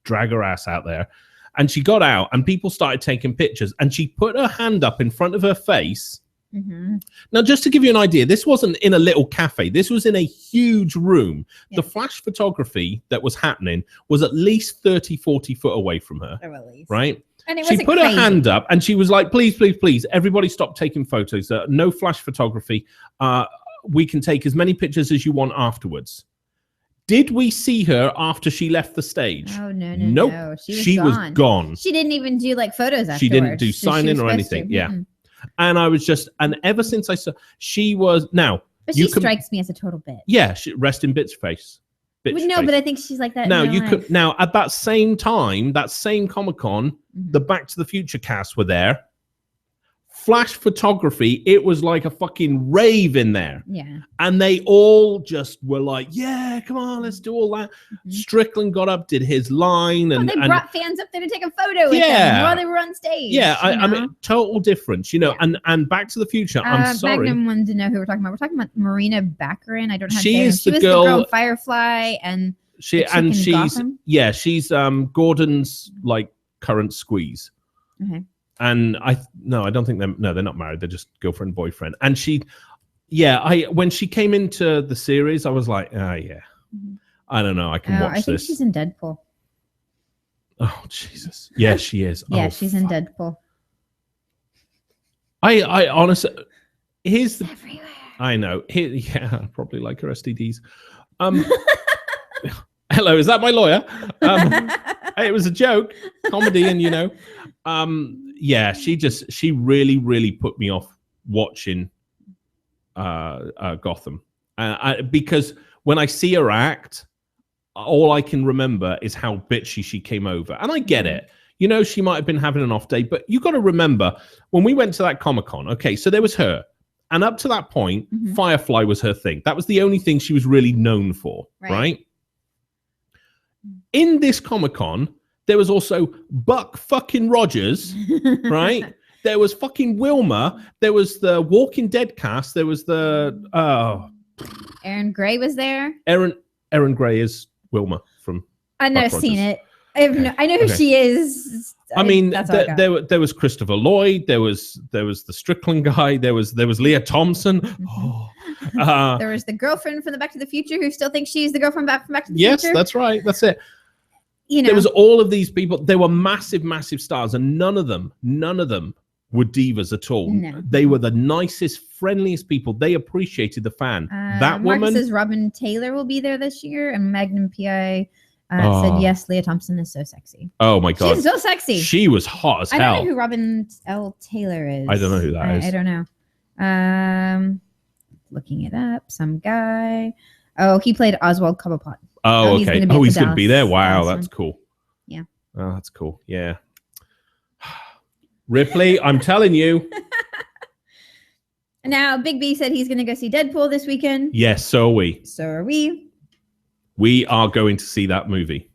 drag her ass out there. And she got out, and people started taking pictures, and she put her hand up in front of her face, Now, just to give you an idea, this wasn't in a little cafe. This was in a huge room. Yeah. The flash photography that was happening was at least 30, 40 foot away from her. Oh, at least. Right? And it She wasn't put crazy. her hand up and she was like, please, please, please, everybody stop taking photos. No flash photography. We can take as many pictures as you want afterwards. Did we see her after she left the stage? Oh, no. Nope. She was gone. She didn't even do like photos afterwards. She didn't do signing or anything. Yeah. And I was just, and ever since I saw, she was, now. But she strikes me as a total bitch. Yeah, rest in bitch face. But I think she's like that. Now, life. Now, at that same time, that same Comic-Con, the Back to the Future cast were there. Flash photography, it was like a fucking rave in there. Yeah. And they all just were like, yeah, come on, let's do all that. Strickland got up, did his line. And they brought fans up there to take a photo with them while they were on stage. Yeah, I mean, total difference, you know. Yeah. And Back to the Future, I'm sorry. Magnum wanted to know who we're talking about. We're talking about Marina Baccarin. I don't have she is she the was girl, the girl in Firefly and she's Gordon's like current squeeze. Okay. And I don't think they're not married. They're just girlfriend, boyfriend. And when she came into the series, I was like, I don't know. I can watch this. I think she's in Deadpool. Oh, Jesus. Yeah, she is. Yeah, she's in Deadpool. I honestly, here's the, everywhere. I know. I probably like her STDs. Hello, is that my lawyer? It was a joke, comedy, and she really, really put me off watching Gotham. Because when I see her act, all I can remember is how bitchy she came over. And I get it. You know, she might have been having an off day, but you got to remember when we went to that Comic-Con, okay, so there was her. And up to that point, Firefly was her thing. That was the only thing she was really known for, right? In this Comic-Con, there was also Buck fucking Rogers, right? There was fucking Wilma. There was the Walking Dead cast. There was the Erin Gray was there. Erin Gray is Wilma from. I've never seen it. I know who she is. I mean, there was Christopher Lloyd. There was the Strickland guy. There was Leah Thompson. There was the girlfriend from the Back to the Future who still thinks she's the girlfriend from Back to the Future. Yes, that's right. That's it. There was all of these people. They were massive, massive stars, and none of them were divas at all. No. They were the nicest, friendliest people. They appreciated the fan. That Marcus woman says Robin Taylor will be there this year, and Magnum PI said yes. Leah Thompson is so sexy. Oh my god, she's so sexy. She was hot as hell. I don't know who Robin L. Taylor is. I don't know who that is. I don't know. Looking it up, some guy. Oh, he played Oswald Cobblepot. Oh, okay. He's going to be there. Wow, that's cool. Yeah. Oh, that's cool. Yeah. Ripley, I'm telling you. Now, BigB said he's going to go see Deadpool this weekend. Yes, so are we. So are we. We are going to see that movie.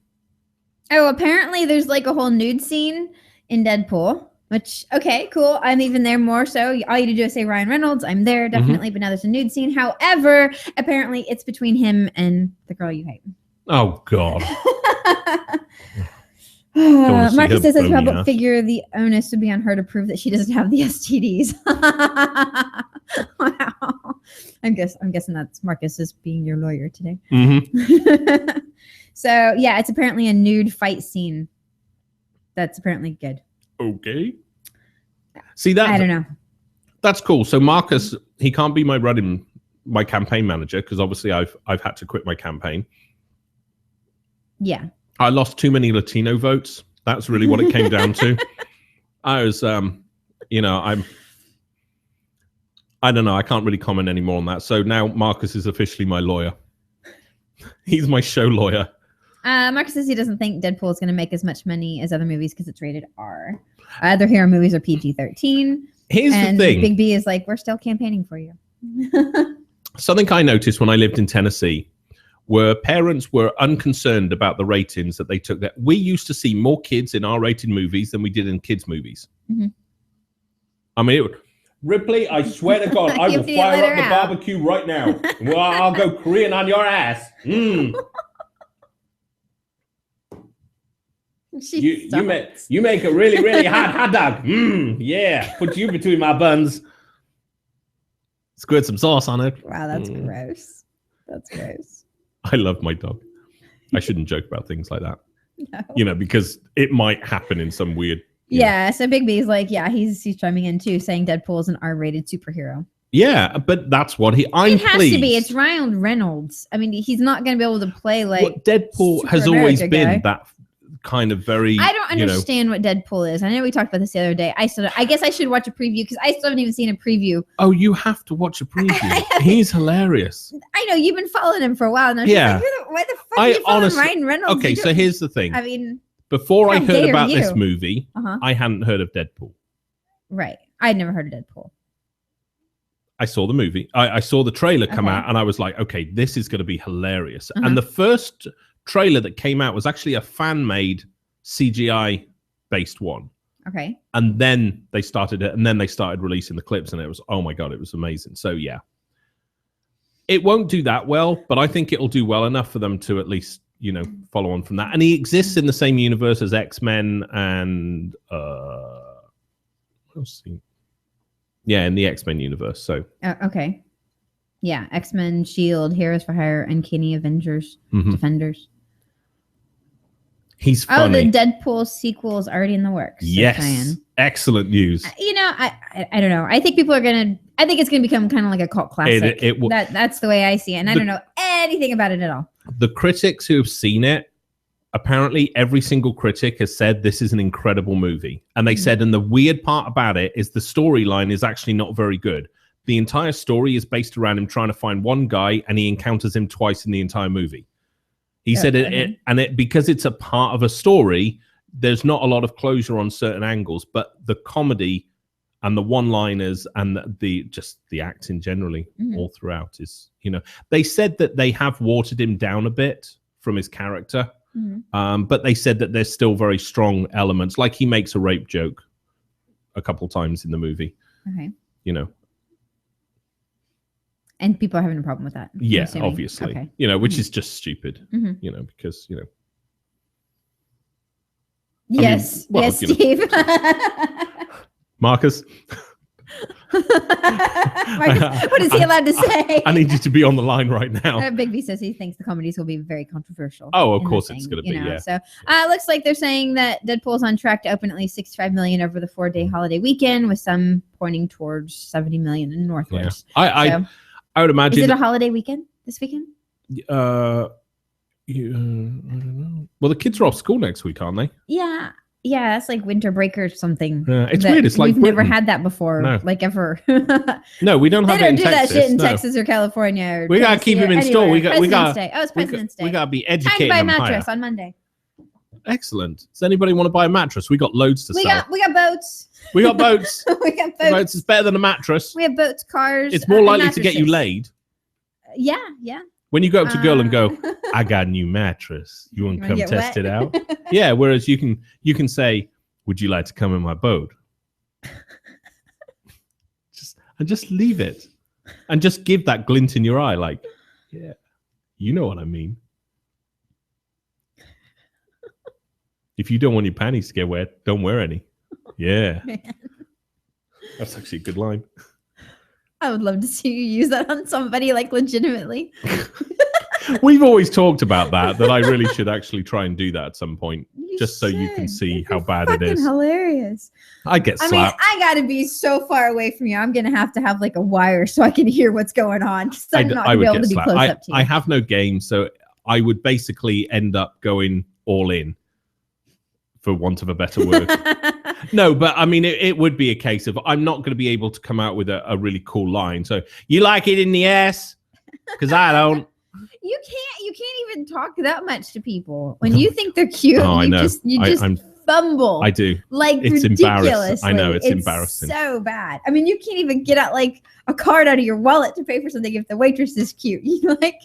Oh, apparently there's like a whole nude scene in Deadpool. Which, okay, cool. I'm even there more so. All you do is say Ryan Reynolds. I'm there, definitely. But now there's a nude scene. However, apparently it's between him and the girl you hate. Oh, God. Marcus says as public figure, the onus would be on her to prove that she doesn't have the STDs. Wow. I'm guessing that's Marcus is being your lawyer today. So, yeah, it's apparently a nude fight scene. That's apparently good. Okay. See that? I don't know. That's cool. So Marcus, he can't be my campaign manager because obviously I've had to quit my campaign. Yeah. I lost too many Latino votes. That's really what it came down to. I was, I don't know. I can't really comment anymore on that. So now Marcus is officially my lawyer. He's my show lawyer. Marcus says he doesn't think Deadpool is going to make as much money as other movies because it's rated R. Other hero movies are PG-13. Here's the thing. BigB is like, we're still campaigning for you. Something I noticed when I lived in Tennessee where parents were unconcerned about the ratings that they took. That we used to see more kids in R-rated movies than we did in kids' movies. I mean, Ripley, I swear to God, I will fire up the barbecue right now. Well, I'll go Korean on your ass. You make a really, really hot dog. Yeah, put you between my buns. Squirt some sauce on it. Wow, that's gross. That's gross. I love my dog. I shouldn't joke about things like that. No. You know, because it might happen in some weird. Yeah, so Big B's like, yeah, he's chiming in too, saying Deadpool is an R-rated superhero. Yeah, but that's what it has to be. It's Ryan Reynolds. I mean, he's not going to be able to play like. Well, Deadpool Super has always America been guy. that kind of very. I don't understand what Deadpool is. I know we talked about this the other day. I guess I should watch a preview because I still haven't even seen a preview. Oh, you have to watch a preview. He's hilarious. I know you've been following him for a while, and I'm Yeah. just like, why the fuck are you following honestly- Ryan Reynolds? Okay, so here's the thing. I mean, Before I how heard dare about this you. movie, I hadn't heard of Deadpool. right? I'd never heard of Deadpool. I saw the movie. I saw the trailer come Okay. out, and I was like, okay, this is going to be hilarious. And the first trailer that came out was actually a fan-made CGI-based one. Okay. And then they started it, and then they started releasing the clips, and it was, oh my God, it was amazing. So, yeah. It won't do that well, but I think it'll do well enough for them to at least, you know, follow on from that. And he exists in the same universe as X-Men and... what else? Yeah, in the X-Men universe. So Okay. Yeah, X-Men, Shield, Heroes for Hire, Uncanny Avengers, Defenders. he's Oh, funny. the Deadpool sequel is already in the works. they're Yes, saying. excellent news. You know, I don't know. I think people are gonna. I think it's gonna become kind of like a cult classic. It will. That's the way I see it, and I don't know anything about it at all. The critics who have seen it, apparently every single critic has said this is an incredible movie. And they said, and the weird part about it is the storyline is actually not very good. The entire story is based around him trying to find one guy, and he encounters him twice in the entire movie. He said it because it's a part of a story, there's not a lot of closure on certain angles, but the comedy and the one-liners and the acting generally all throughout is, you know, they said that they have watered him down a bit from his character. But they said that there's still very strong elements, like he makes a rape joke a couple times in the movie. Okay. You know. And people are having a problem with that. I'm Yeah, assuming. obviously. Okay. You know, which is just stupid. You know, because, you know. Yes. well, yes, you know. Steve. Marcus. Marcus, what is he allowed to say? I need you to be on the line right now. Big B says he thinks the comedies will be very controversial. Oh, of in course this it's thing, going to be, you know? yeah. So it looks like they're saying that Deadpool's on track to open at least 65 million over the 4-day holiday weekend, with some pointing towards 70 million in northwards. Yeah. I would imagine. Is it a holiday weekend this weekend? I don't know. Well, the kids are off school next week, aren't they? Yeah. Yeah, that's like winter break or something. It's that weird. It's like we've never Britain. had that before, No. like ever. No, we don't They have don't it do in that Texas. shit in no. Texas or California. Or We gotta Tennessee keep or him in store. anywhere. We got- President's Day. Oh, it's President's Day. We gotta be Time to educating buy a them mattress higher. on Monday. Excellent. Does anybody want to buy a mattress? We got loads to We sell. got boats. We got boats. We got boats. Boats is better than a mattress. We have boats, cars. It's more and likely to get you mattresses. laid. Yeah. When you go up to a girl and go, I got a new mattress. You want You to wanna come get test wet? it out? Yeah. Whereas you can say, would you like to come in my boat? Just leave it. And just give that glint in your eye, like, yeah, you know what I mean. If you don't want your panties to get wet, don't wear any. Yeah. Man. That's actually a good line. I would love to see you use that on somebody, like legitimately. We've always talked about that I really should actually try and do that at some point, just so you can should. see It'd how be bad it fucking is. Hilarious. I get I mean, slapped. I gotta be so far away from you. I'm gonna have like a wire so I can hear what's going on. 'cause I'm not I gonna be would able get to be slapped. close up to you. I have no game, so I would basically end up going all in, for want of a better word. No, but I mean, it would be a case of I'm not going to be able to come out with a really cool line. So, you like it in the ass? Because I don't. You can't even talk that much to people when you think they're cute. Oh, I you know. just I'm- fumble. I do. Like It's ridiculously. embarrassing. I know, it's embarrassing. So bad. I mean, you can't even get out like a card out of your wallet to pay for something if the waitress is cute. You like.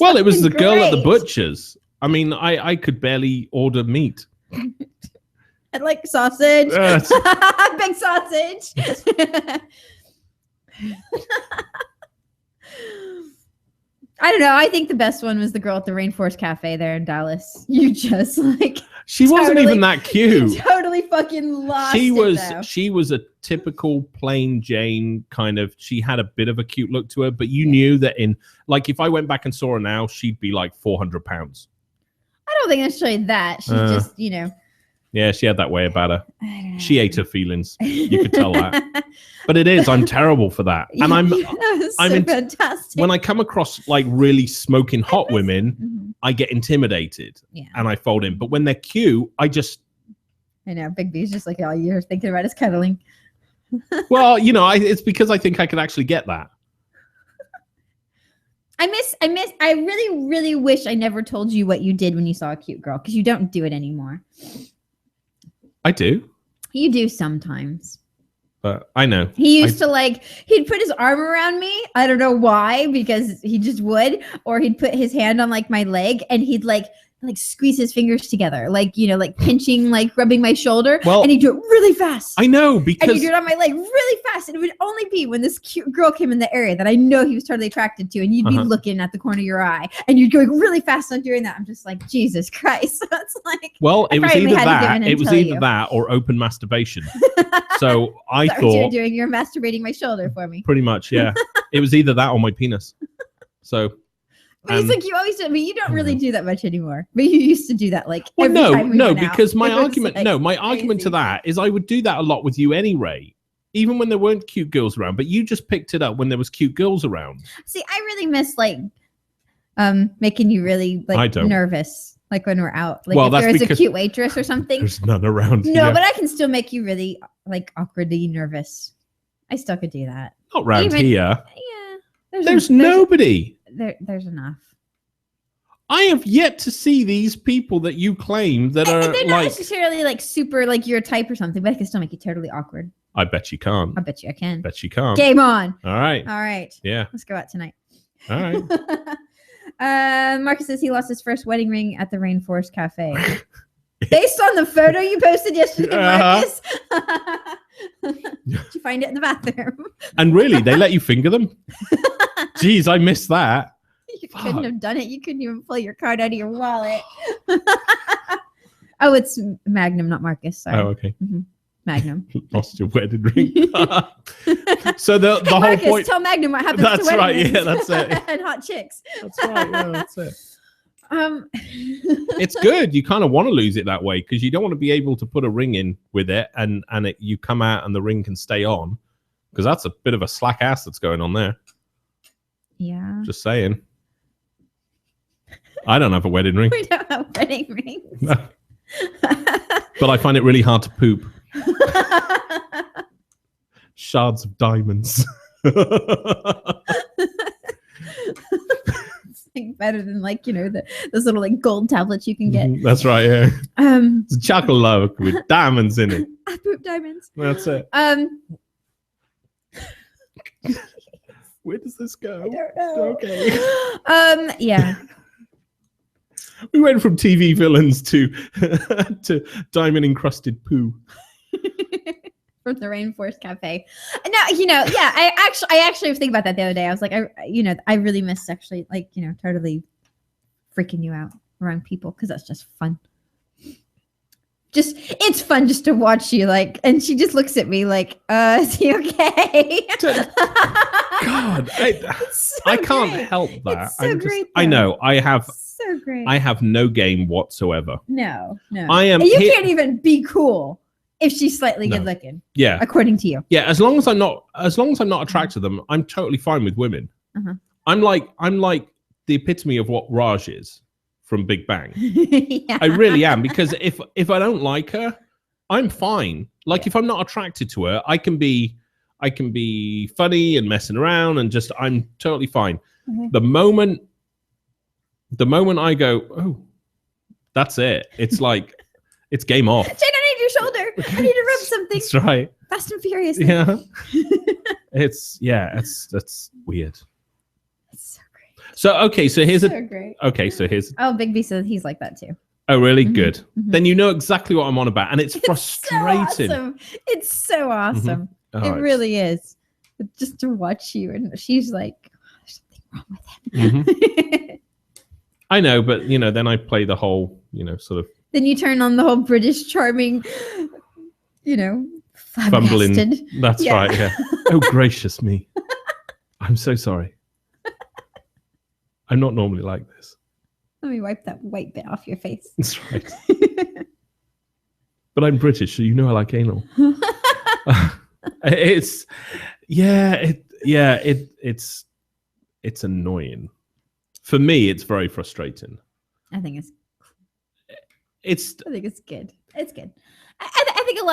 Well, it was the girl at the great. butcher's. I mean, I could barely order meat. I'd like sausage. It's- Big sausage. I don't know. I think the best one was the girl at the Rainforest Cafe there in Dallas. You just like She wasn't Totally. even that cute. totally totally fucking lost. She was a typical plain Jane kind of. She had a bit of a cute look to her, but you knew that if I went back and saw her now, she'd be like 400 pounds. I don't think necessarily that. She's just, Yeah, she had that way about her. She ate her feelings. You could tell that. But it is. I'm terrible for that. And I'm fantastic. When I come across like really smoking hot women, I get intimidated and I fold in. But when they're cute, I know. Big B's just like, all you're thinking about is cuddling. Well, it's because I think I could actually get that. I really, really wish I never told you what you did when you saw a cute girl, because you don't do it anymore. I do. You do sometimes. I know. He used to he'd put his arm around me. I don't know why, because he just would. Or he'd put his hand on my leg and he'd squeeze his fingers together, pinching, rubbing my shoulder. Well, and he'd do it really fast. I know, because... And he'd do it on my leg really fast. And it would only be when this cute girl came in the area that I know he was totally attracted to. And you'd be looking at the corner of your eye. And you'd go really fast on doing that. I'm just like, Jesus Christ. That's like... Well, it was either that. It was either that or open masturbation. So I thought... what you were doing? You were masturbating my shoulder for me. Pretty much, yeah. It was either that or my penis. So... But it's like you always do. I mean, you don't really do that much anymore. But you used to do that every time we went because out. my argument to that is I would do that a lot with you anyway, even when there weren't cute girls around. But you just picked it up when there was cute girls around. See, I really miss making you really nervous, when we're out. If there's a cute waitress or something. There's none around. No, but I can still make you really awkwardly nervous. I still could do that. Not around here. Yeah. There's nobody. There's enough. I have yet to see these people that you claim that are they're not necessarily super your type or something, but I can still make you totally awkward. I bet you can't. I bet you I can. Bet you can't. Game on. All right. Yeah. Let's go out tonight. All right. Marcus says he lost his first wedding ring at the Rainforest Cafe. Based on the photo you posted yesterday, Marcus. Did you find it in the bathroom? And really, they let you finger them? Jeez, I missed that. You couldn't have done it. You couldn't even pull your card out of your wallet. Oh, it's Magnum, not Marcus. Sorry. Oh, okay. Mm-hmm. Magnum. Lost your wedding ring. So the hey, whole Marcus, point. Tell Magnum what happens that's to right. rings. Yeah, that's it. And hot chicks. That's right. Yeah, that's it. It's good. You kind of want to lose it that way because you don't want to be able to put a ring in with it and you come out and the ring can stay on, because that's a bit of a slack ass that's going on there. Yeah. Just saying. I don't have a wedding ring. We don't have wedding rings. No. But I find it really hard to poop. Shards of diamonds. It's better than those little gold tablets you can get. That's right, yeah. It's a chocolate love with diamonds in it. I poop diamonds. That's it. Where does this go? I don't know. Okay. Yeah. We went from TV villains to diamond encrusted poo. From the Rainforest Cafe. No, yeah, I actually was thinking about that the other day. I was like, I really miss actually totally freaking you out around people, because that's just fun. It's fun just to watch you and she just looks at me is he okay? God, I can't help that. It's so great, I know. I have so great. I have no game whatsoever. No. I am. And you can't even be cool if she's slightly good looking. Yeah. According to you. Yeah, as long as I'm not attracted to them, I'm totally fine with women. Uh-huh. I'm like the epitome of what Raj is from Big Bang. Yeah. I really am, because if I don't like her, I'm fine. If I'm not attracted to her, I can be funny and messing around and I'm totally fine. Mm-hmm. The moment I go, oh, that's it. It's it's game off. Jane, I need your shoulder. I need to rub something. That's right. Fast and Furious. Yeah. That's weird. It's so great. So okay, so here's great. Okay, so here's. Oh, BigB says he's like that too. Oh, really? Mm-hmm. Good. Mm-hmm. Then you know exactly what I'm on about, and it's frustrating. So awesome. It's so awesome. Mm-hmm. It really is. Just to watch you, and she's like, oh, there's something wrong with him. Mm-hmm. I know, but then I play the whole, sort of. Then you turn on the whole British charming fumbling. flabbergasted. That's Yeah. right. Yeah. Oh, gracious me. I'm so sorry. I'm not normally like this. Let me wipe that white bit off your face. That's right. But I'm British, so you know I like anal. It's annoying. For me, it's very frustrating. I think it's good. It's good. I think a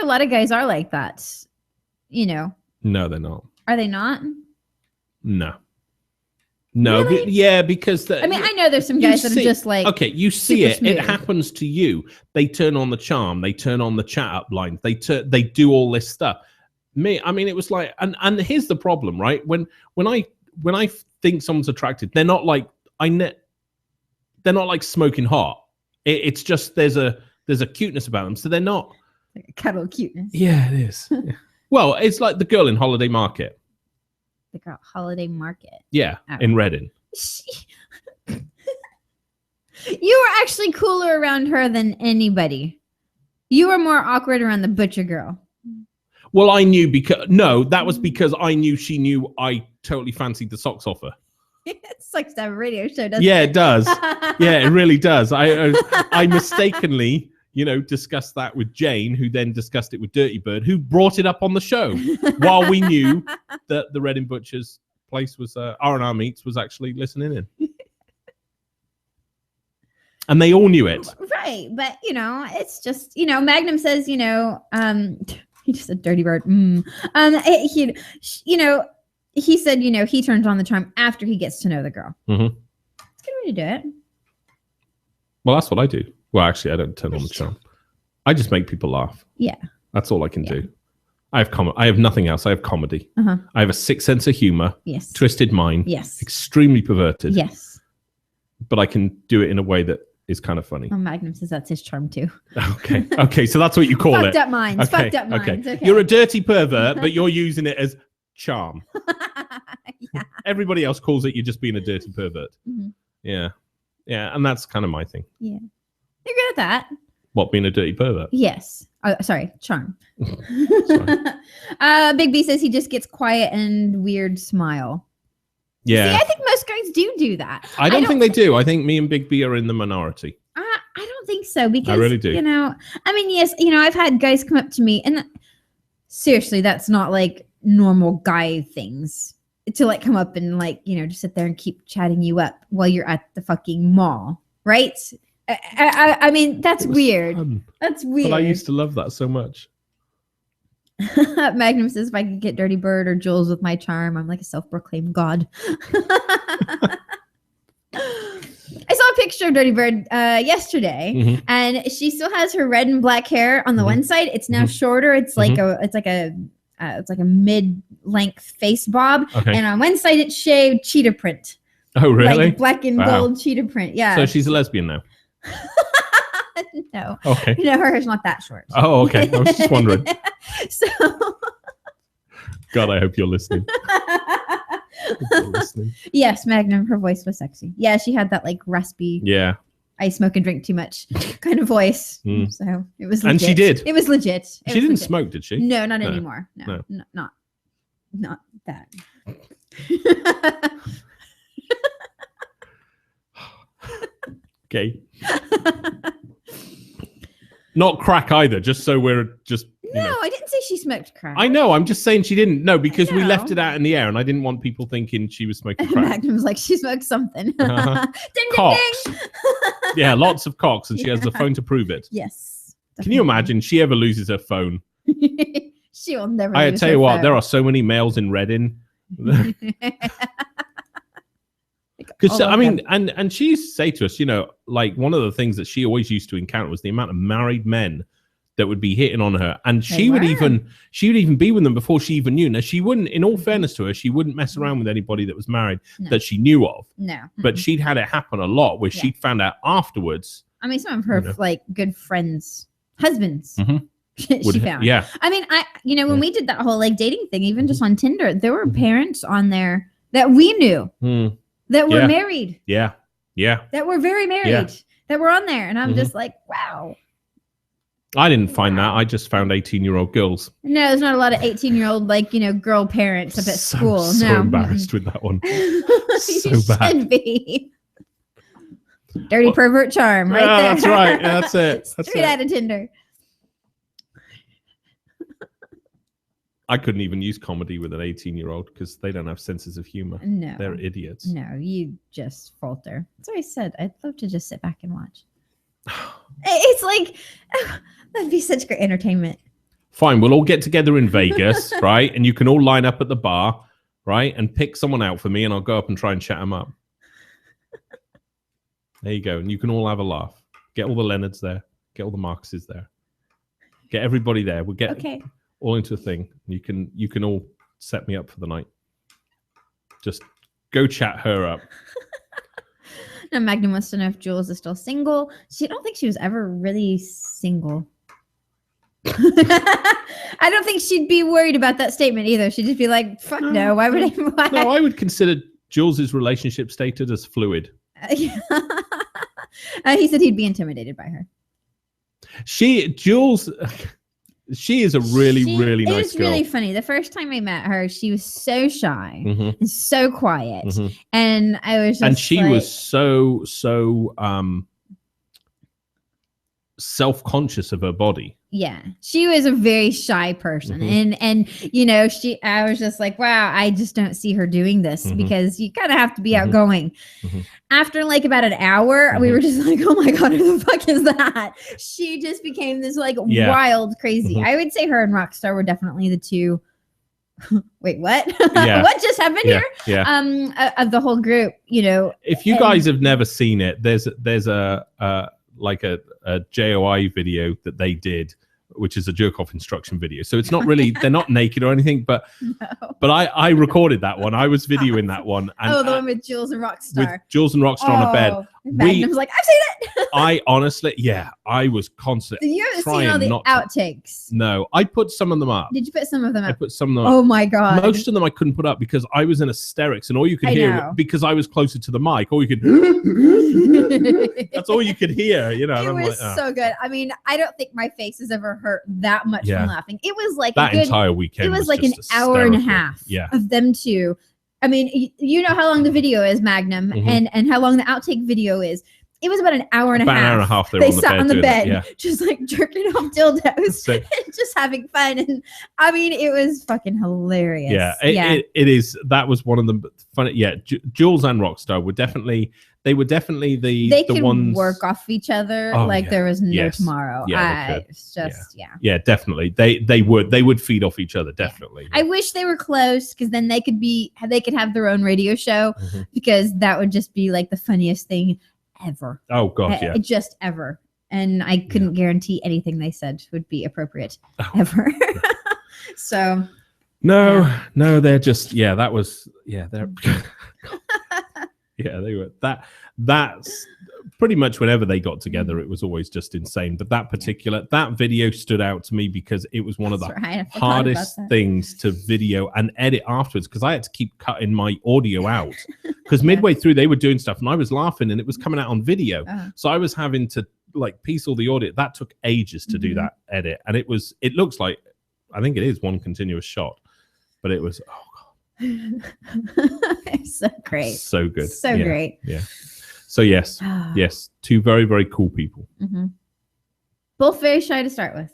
lot of guys are like that. No, they're not. Are they not? No, Really? because I know there's some guys that are just like, okay, you see it. super It smooth. happens to you. They turn on the charm. They turn on the chat up lines. They do all this stuff. It was like, and here's the problem, right? When I think someone's attractive, they're not like they're not like smoking hot. It's just there's a cuteness about them, so they're not like a cuddle cuteness. Yeah, it is. Yeah. Well, it's like the girl in Holiday Market. The girl Holiday Market. Yeah, Oh. in Reading. You were actually cooler around her than anybody. You were more awkward around the butcher girl. Well, I knew that was because I knew she knew I totally fancied the socks off her. It sucks to have a radio show, doesn't Yeah, it? it does. Yeah, it really does. I mistakenly, discussed that with Jane, who then discussed it with Dirty Bird, who brought it up on the show while we knew that the Reading Butcher's place was R&R Meats was actually listening in. And they all knew it. Right, but it's just Magnum says he just said Dirty Bird. He said he turns on the charm after he gets to know the girl. Mm-hmm. It's a good way to do it. Well, that's what I do. Well, actually, I don't turn on the charm. I just make people laugh. Yeah, that's all I can do. I have nothing else. I have comedy. Uh-huh. I have a sick sense of humor. Yes. Twisted mind. Yes. Extremely perverted. Yes. But I can do it in a way that is kind of funny. Well, Magnum says that's his charm too. Okay. Okay. So that's what you call Fucked it. up minds. Okay. Fucked up minds. Okay. You're a dirty pervert, but you're using it as charm. Yeah. Everybody else calls it you're just being a dirty pervert. Mm-hmm. Yeah. Yeah. And that's kind of my thing. Yeah. You're good at that. What, being a dirty pervert? Yes. Oh, sorry. Charm. Sorry. Big B says he just gets quiet and weird smile. Yeah. See, I think most guys do that. I don't think they do. I think me and Big B are in the minority. I don't think so because I really do. Yes, I've had guys come up to me and seriously, that's not like normal guy things to like come up and like, just sit there and keep chatting you up while you're at the fucking mall, right? I mean, that's weird. Fun. That's weird. But I used to love that so much. Magnum says if I could get Dirty Bird or Jules with my charm, I'm like a self-proclaimed god. I saw a picture of Dirty Bird yesterday, and she still has her red and black hair on the one side. It's now shorter. It's like a mid-length face bob, and on one side it's shaved cheetah print. Oh, really? Like black and gold cheetah print. Yeah. So she's a lesbian now. No. Okay. Her hair's not that short. Oh, okay. I was just wondering. So. God, I hope you're listening. Yes, Magnum. Her voice was sexy. Yeah, she had that like raspy. Yeah. I smoke and drink too much kind of voice. So it was legit. And she did. It was legit. She didn't smoke, did she? No, not anymore. No. Not that. Okay. Not crack either, just so we're just... No, I didn't say she smoked crack. I know, I'm just saying she didn't. No, because we left it out in the air and I didn't want people thinking she was smoking crack. Magnum's like, she smoked something. Uh-huh. Ding, cocks. ding, ding. Yeah, lots of cocks, and she has the phone to prove it. Yes. Can you imagine she ever loses her phone? She will never I lose tell her you what, phone. there are so many males in Reading. Because and she used to say to us, like one of the things that she always used to encounter was the amount of married men that would be hitting on her, and she would even be with them before she even knew. Now she wouldn't, in all fairness to her, she wouldn't mess around with anybody that was married that she knew of. No, but she'd had it happen a lot where she'd found out afterwards. I mean, some of her like good friends' husbands. She found. Yeah. I mean, when we did that whole like dating thing, even just on Tinder, there were parents on there that we knew that were married. Yeah. Yeah. That were very married. Yeah. That were on there, and I'm just like, wow. I didn't find that. I just found 18-year-old girls. No, there's not a lot of 18-year-old girl parents up at school. So No. embarrassed with that one. You So bad. should be. Dirty pervert charm, right Yeah, there. that's right. Yeah, that's it. That's Straight it. out of Tinder. I couldn't even use comedy with an 18-year-old because they don't have senses of humor. No. They're idiots. No, you just falter. That's what I said. I'd love to just sit back and watch. It's like, that'd be such great entertainment. Fine, we'll all get together in Vegas, right? And you can all line up at the bar, right? And pick someone out for me, and I'll go up and try and chat them up. There you go. And you can all have a laugh. Get all the Leonards there. Get all the Marcuses there. Get everybody there. We'll get all into a thing. You can all set me up for the night. Just go chat her up. Now, Magnum wants to know if Jules is still single. I don't think she was ever really single. I don't think she'd be worried about that statement either. She'd just be like, fuck no. Why would I? Why? No, I would consider Jules's relationship status as fluid. He said he'd be intimidated by her. Jules, she is a really nice girl. It's really funny. The first time I met her, she was so shy and so quiet. And I was just and she was so self-conscious of her body. Yeah, she was a very shy person, and I was just like, wow, I just don't see her doing this because you kind of have to be outgoing. After like about an hour, we were just like, oh my god, who the fuck is that? She just became this like wild, crazy. I would say her and Rockstar were definitely the two. Wait, what? What just happened here? Yeah. Of the whole group, If you guys have never seen it, there's a JOI video that they did, which is a jerk off instruction video. So it's not really, they're not naked or anything, but I recorded that one. I was videoing that one. And, the one with Jules and Rockstar. With Jules and Rockstar on a bed. Magnum's like, I've seen it. I honestly, I was constantly You haven't seen all the outtakes. No, I put some of them up. Did you put some of them up? I put some of them up. Oh my god. Most of them I couldn't put up because I was in hysterics, and all you could hear, because I was closer to the mic, all you could that's all you could hear, It was so good. I mean, I don't think my face has ever hurt that much from laughing. It was like that entire weekend. It was like an hour and a half of them two. I mean, you know how long the video is, Magnum, and how long the outtake video is. It was about an hour and a half. About an hour and a half. They sat on the bed, just like jerking off dildos and just having fun. And I mean, it was fucking hilarious. Yeah, it is. That was one of the funny. Yeah, Jules and Rockstar were definitely. They were definitely the could ones work off each other there was no tomorrow. Yeah, it's just yeah, definitely. They would feed off each other, definitely. I wish they were close because then they could have their own radio show because that would just be like the funniest thing ever. Oh god, yeah, just ever. And I couldn't guarantee anything they said would be appropriate ever. So no, they're just that was they're. Yeah, they were that's pretty much whenever they got together, it was always just insane. But that video stood out to me because it was one of the hardest things to video and edit afterwards, because I had to keep cutting my audio out because midway through they were doing stuff and I was laughing and it was coming out on video. So I was having to like piece all the audio. That took ages to do that edit. And it looks like, I think it is one continuous shot, but it was, it's so great, so good, so great. So yes, two very, very cool people. Both very shy to start with.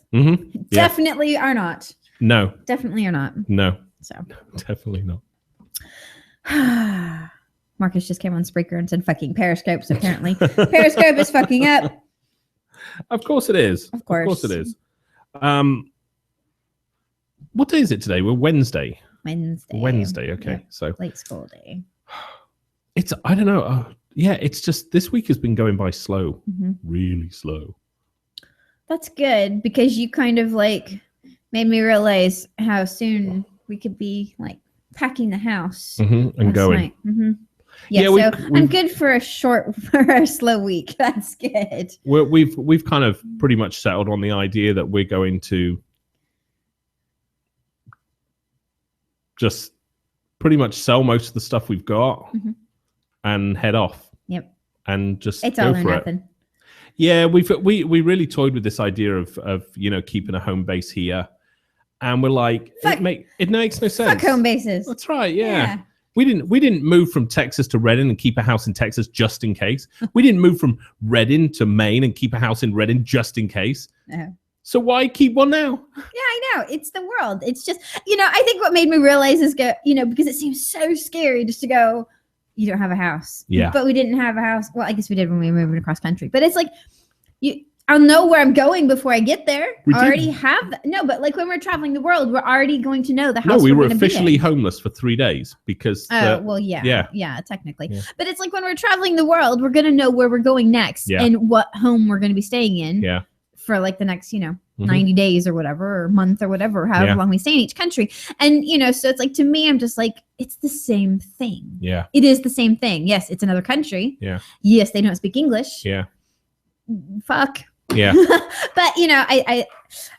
Definitely are not. No, definitely are not. No, so definitely not. Marcus just came on Spreaker and said fucking Periscope. So apparently Periscope is fucking up. Of course it is. Of course it is. What day is it today? We're Wednesday. Okay. Yep. So late school day. I don't know. It's just this week has been going by slow, really slow. That's good because you kind of like made me realize how soon we could be like packing the house and going. Yeah, so I'm good for a slow week. That's good. We've kind of pretty much settled on the idea that we're going to just pretty much sell most of the stuff we've got and head off. Yep. And just it's all or nothing. Yeah, we really toyed with this idea of keeping a home base here, and we're like, it makes no sense. Fuck home bases. That's right. Yeah. We didn't move from Texas to Redding and keep a house in Texas just in case. We didn't move from Redding to Maine and keep a house in Redding just in case. No. So why keep one now? Yeah, I know. It's the world. It's just, I think what made me realize is because it seems so scary just to go, you don't have a house. Yeah. But we didn't have a house. Well, I guess we did when we were moving across country. But it's like, I'll know where I'm going before I get there. I already have that. No, but like when we're traveling the world, we're already going to know the house. No, we were officially homeless for 3 days because. Yeah, technically. Yeah. But it's like when we're traveling the world, we're going to know where we're going next and what home we're going to be staying in. Yeah. For like the next, 90 days or whatever, or month or whatever, however long we stay in each country. And, so it's like, to me, I'm just like, it's the same thing. Yeah. It is the same thing. Yes, it's another country. Yeah. Yes, they don't speak English. Yeah. Fuck. Yeah. But, I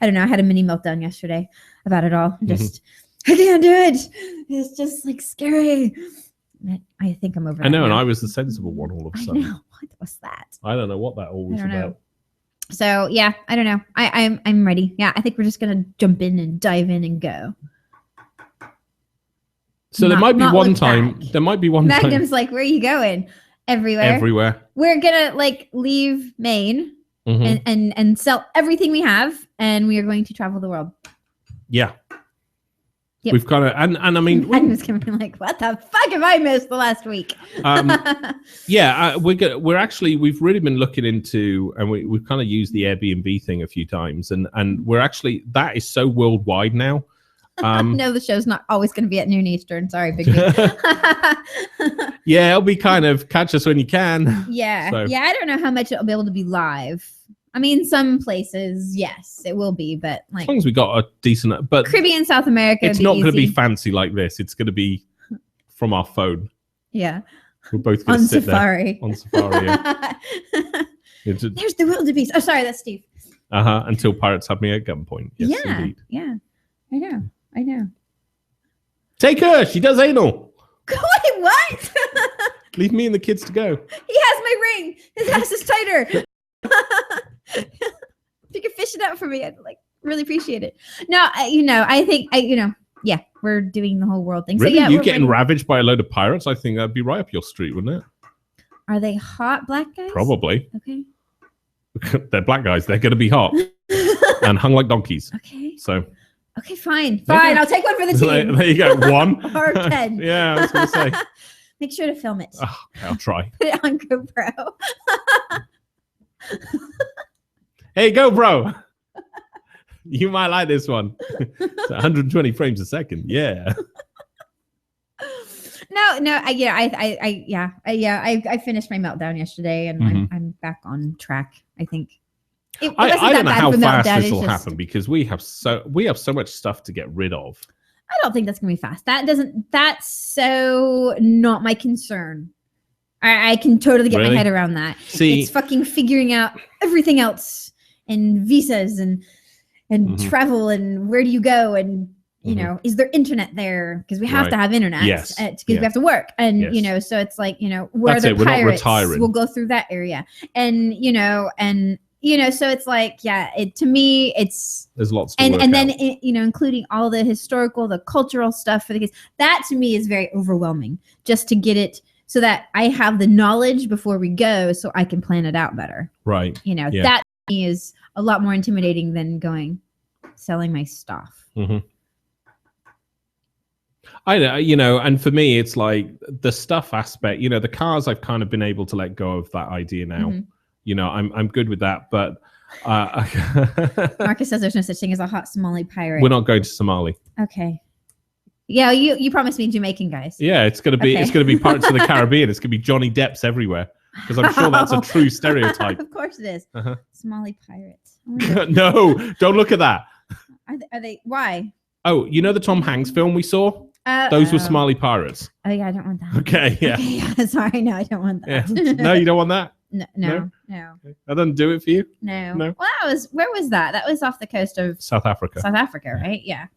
don't know. I had a mini meltdown yesterday about it all. Just, I can't do it. It's just like scary. I think I'm over it. I know, now. and I was the sensible one all of a sudden. I know. What was that? I don't know what that all was about. So yeah, I don't know. I'm ready. Yeah, I think we're just gonna jump in and dive in and go. So there might be one time. There might be one time. Magnum's like, where are you going? Everywhere. Everywhere. We're gonna leave Maine and sell everything we have, and we are going to travel the world. Yeah. Yep. We've got and I mean, Magnum's gonna be like, what the fuck have I missed the last week? We've really been looking into, and we've kind of used the Airbnb thing a few times, and we're actually, that is so worldwide now. No, the show's not always going to be at noon Eastern. Sorry, BigB. Yeah, it'll be kind of catch us when you can. Yeah. So. Yeah, I don't know how much it'll be able to be live. I mean, some places, yes, it will be, but like, as long as we got a decent, but Caribbean, South America, it's not going to be fancy like this. It's going to be from our phone. Yeah. We're both going to sit Safari. There on Safari. Yeah. There's the wildebeest. Oh, sorry, that's Steve. Until pirates have me at gunpoint. Yes, yeah. Indeed. Yeah. I know. Take her. She does anal. Wait, what? Leave me and the kids to go. He has my ring. His ass is tighter. If you could fish it out for me, I'd really appreciate it. No, I think yeah, we're doing the whole world thing. Really? So yeah, you getting ravaged by a load of pirates? I think that'd be right up your street, wouldn't it? Are they hot black guys? Probably. Okay. They're black guys. They're going to be hot and hung like donkeys. Okay. So. Okay, fine. I'll take one for the team. There you go. 1 or 10. Yeah, I was going to say. Make sure to film it. Oh, I'll try. Put it on GoPro. Hey, GoPro. You might like this one. It's 120 frames a second. Yeah. No. I finished my meltdown yesterday, and I'm back on track. I think. I don't know how fast this will happen because we have so much stuff to get rid of. I don't think that's gonna be fast. That's so not my concern. I can totally get my head around that. See, it's fucking figuring out everything else and visas and travel and where do you go and you know, is there internet there? Because we have to have internet. Yes. Because we have to work. And, you know, so it's like, you know, where the pirates, we'll go through that area. And, so it's like, to me, it's. There's lots to and then, including all the historical, the cultural stuff for the kids. That to me is very overwhelming just to get it so that I have the knowledge before we go so I can plan it out better. Right. That to me is a lot more intimidating than selling my stuff. Mm-hmm. I know, and for me, it's like the stuff aspect, the cars, I've kind of been able to let go of that idea now. Mm-hmm. I'm good with that, but Marcus says there's no such thing as a hot Somali pirate. We're not going to Somali. Okay. Yeah, you promised me Jamaican guys. Yeah, it's gonna be Pirates of the Caribbean. It's gonna be Johnny Depp's everywhere because I'm sure that's a true stereotype. Of course it is. Somali pirates. No, don't look at that. Are they? Why? Oh, the Tom Hanks film we saw? Those were Somali pirates. Oh yeah, I don't want that. Okay, yeah. Okay, yeah. Sorry, no, I don't want that. Yeah. No, you don't want that? No. That doesn't do it for you? No. Well, where was that? That was off the coast of South Africa. South Africa, right? Yeah.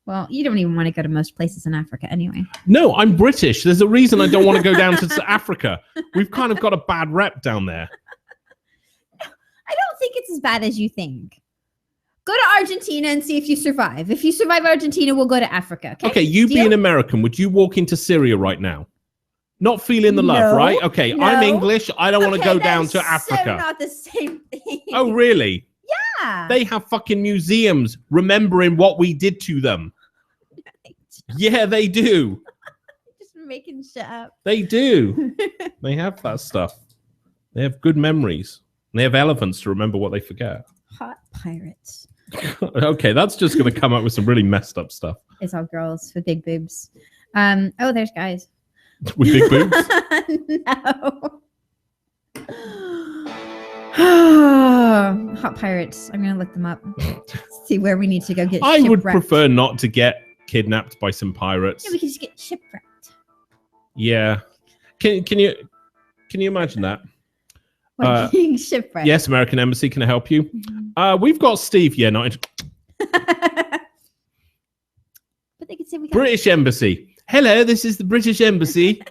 Well, you don't even want to go to most places in Africa anyway. No, I'm British. There's a reason I don't want to go down to Africa. We've kind of got a bad rep down there. No, think it's as bad as you think. Go to Argentina and see if you survive. If you survive Argentina, we'll go to Africa. Okay, you being American, would you walk into Syria right now? Not feeling the love, right? Okay, no. I'm English. I don't want to go down to Africa. So not the same thing. Oh, really? Yeah. They have fucking museums remembering what we did to them. Yeah, they do. Just making shit up. They do. They have that stuff. They have good memories. They have elephants to remember what they forget. Hot pirates. Okay, that's just going to come up with some really messed up stuff. It's all girls with big boobs. Oh, there's guys. With big boobs? No. Hot pirates. I'm going to look them up. See where we need to go get I would shipwrecked. prefer not to get kidnapped by some pirates. Yeah, we can just get shipwrecked. Yeah. Can you imagine that? Like being shipwrecked. Yes, American Embassy, can I help you? We've got Steve. Yeah, not But they could say we got British Embassy. Hello, this is the British Embassy.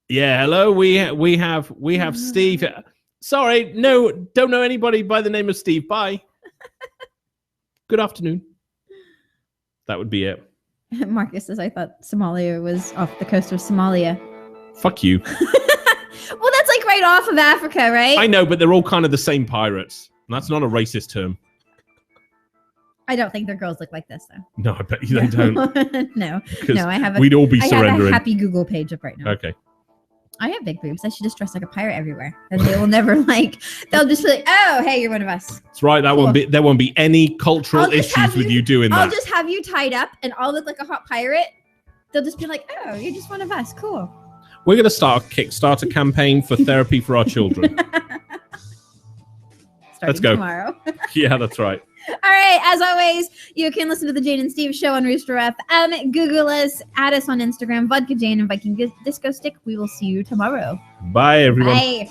Yeah, hello. We have Steve. Sorry, no, don't know anybody by the name of Steve. Bye. Good afternoon. That would be it. Marcus says, I thought Somalia was off the coast of Somalia. Fuck you. Well, that's like right off of Africa, right? I know, but they're all kind of the same pirates. And that's not a racist term. I don't think their girls look like this, though. No, I bet you they don't. No, I have we'd all be I have surrendering. a happy Google page up right now. Okay. I have big boobs. I should just dress like a pirate everywhere. And they will never they'll just be like, oh, hey, you're one of us. That's right. There won't be any cultural issues with you doing that. I'll just have you tied up and I'll look like a hot pirate. They'll just be like, oh, you're just one of us. Cool. We're going to start a Kickstarter campaign for therapy for our children. Let's go. Tomorrow. Yeah, that's right. All right. As always, you can listen to the Jane and Steve Show on Rooster FM. Google us. Add us on Instagram. Vodka Jane and Viking Disco Stick. We will see you tomorrow. Bye, everyone. Bye.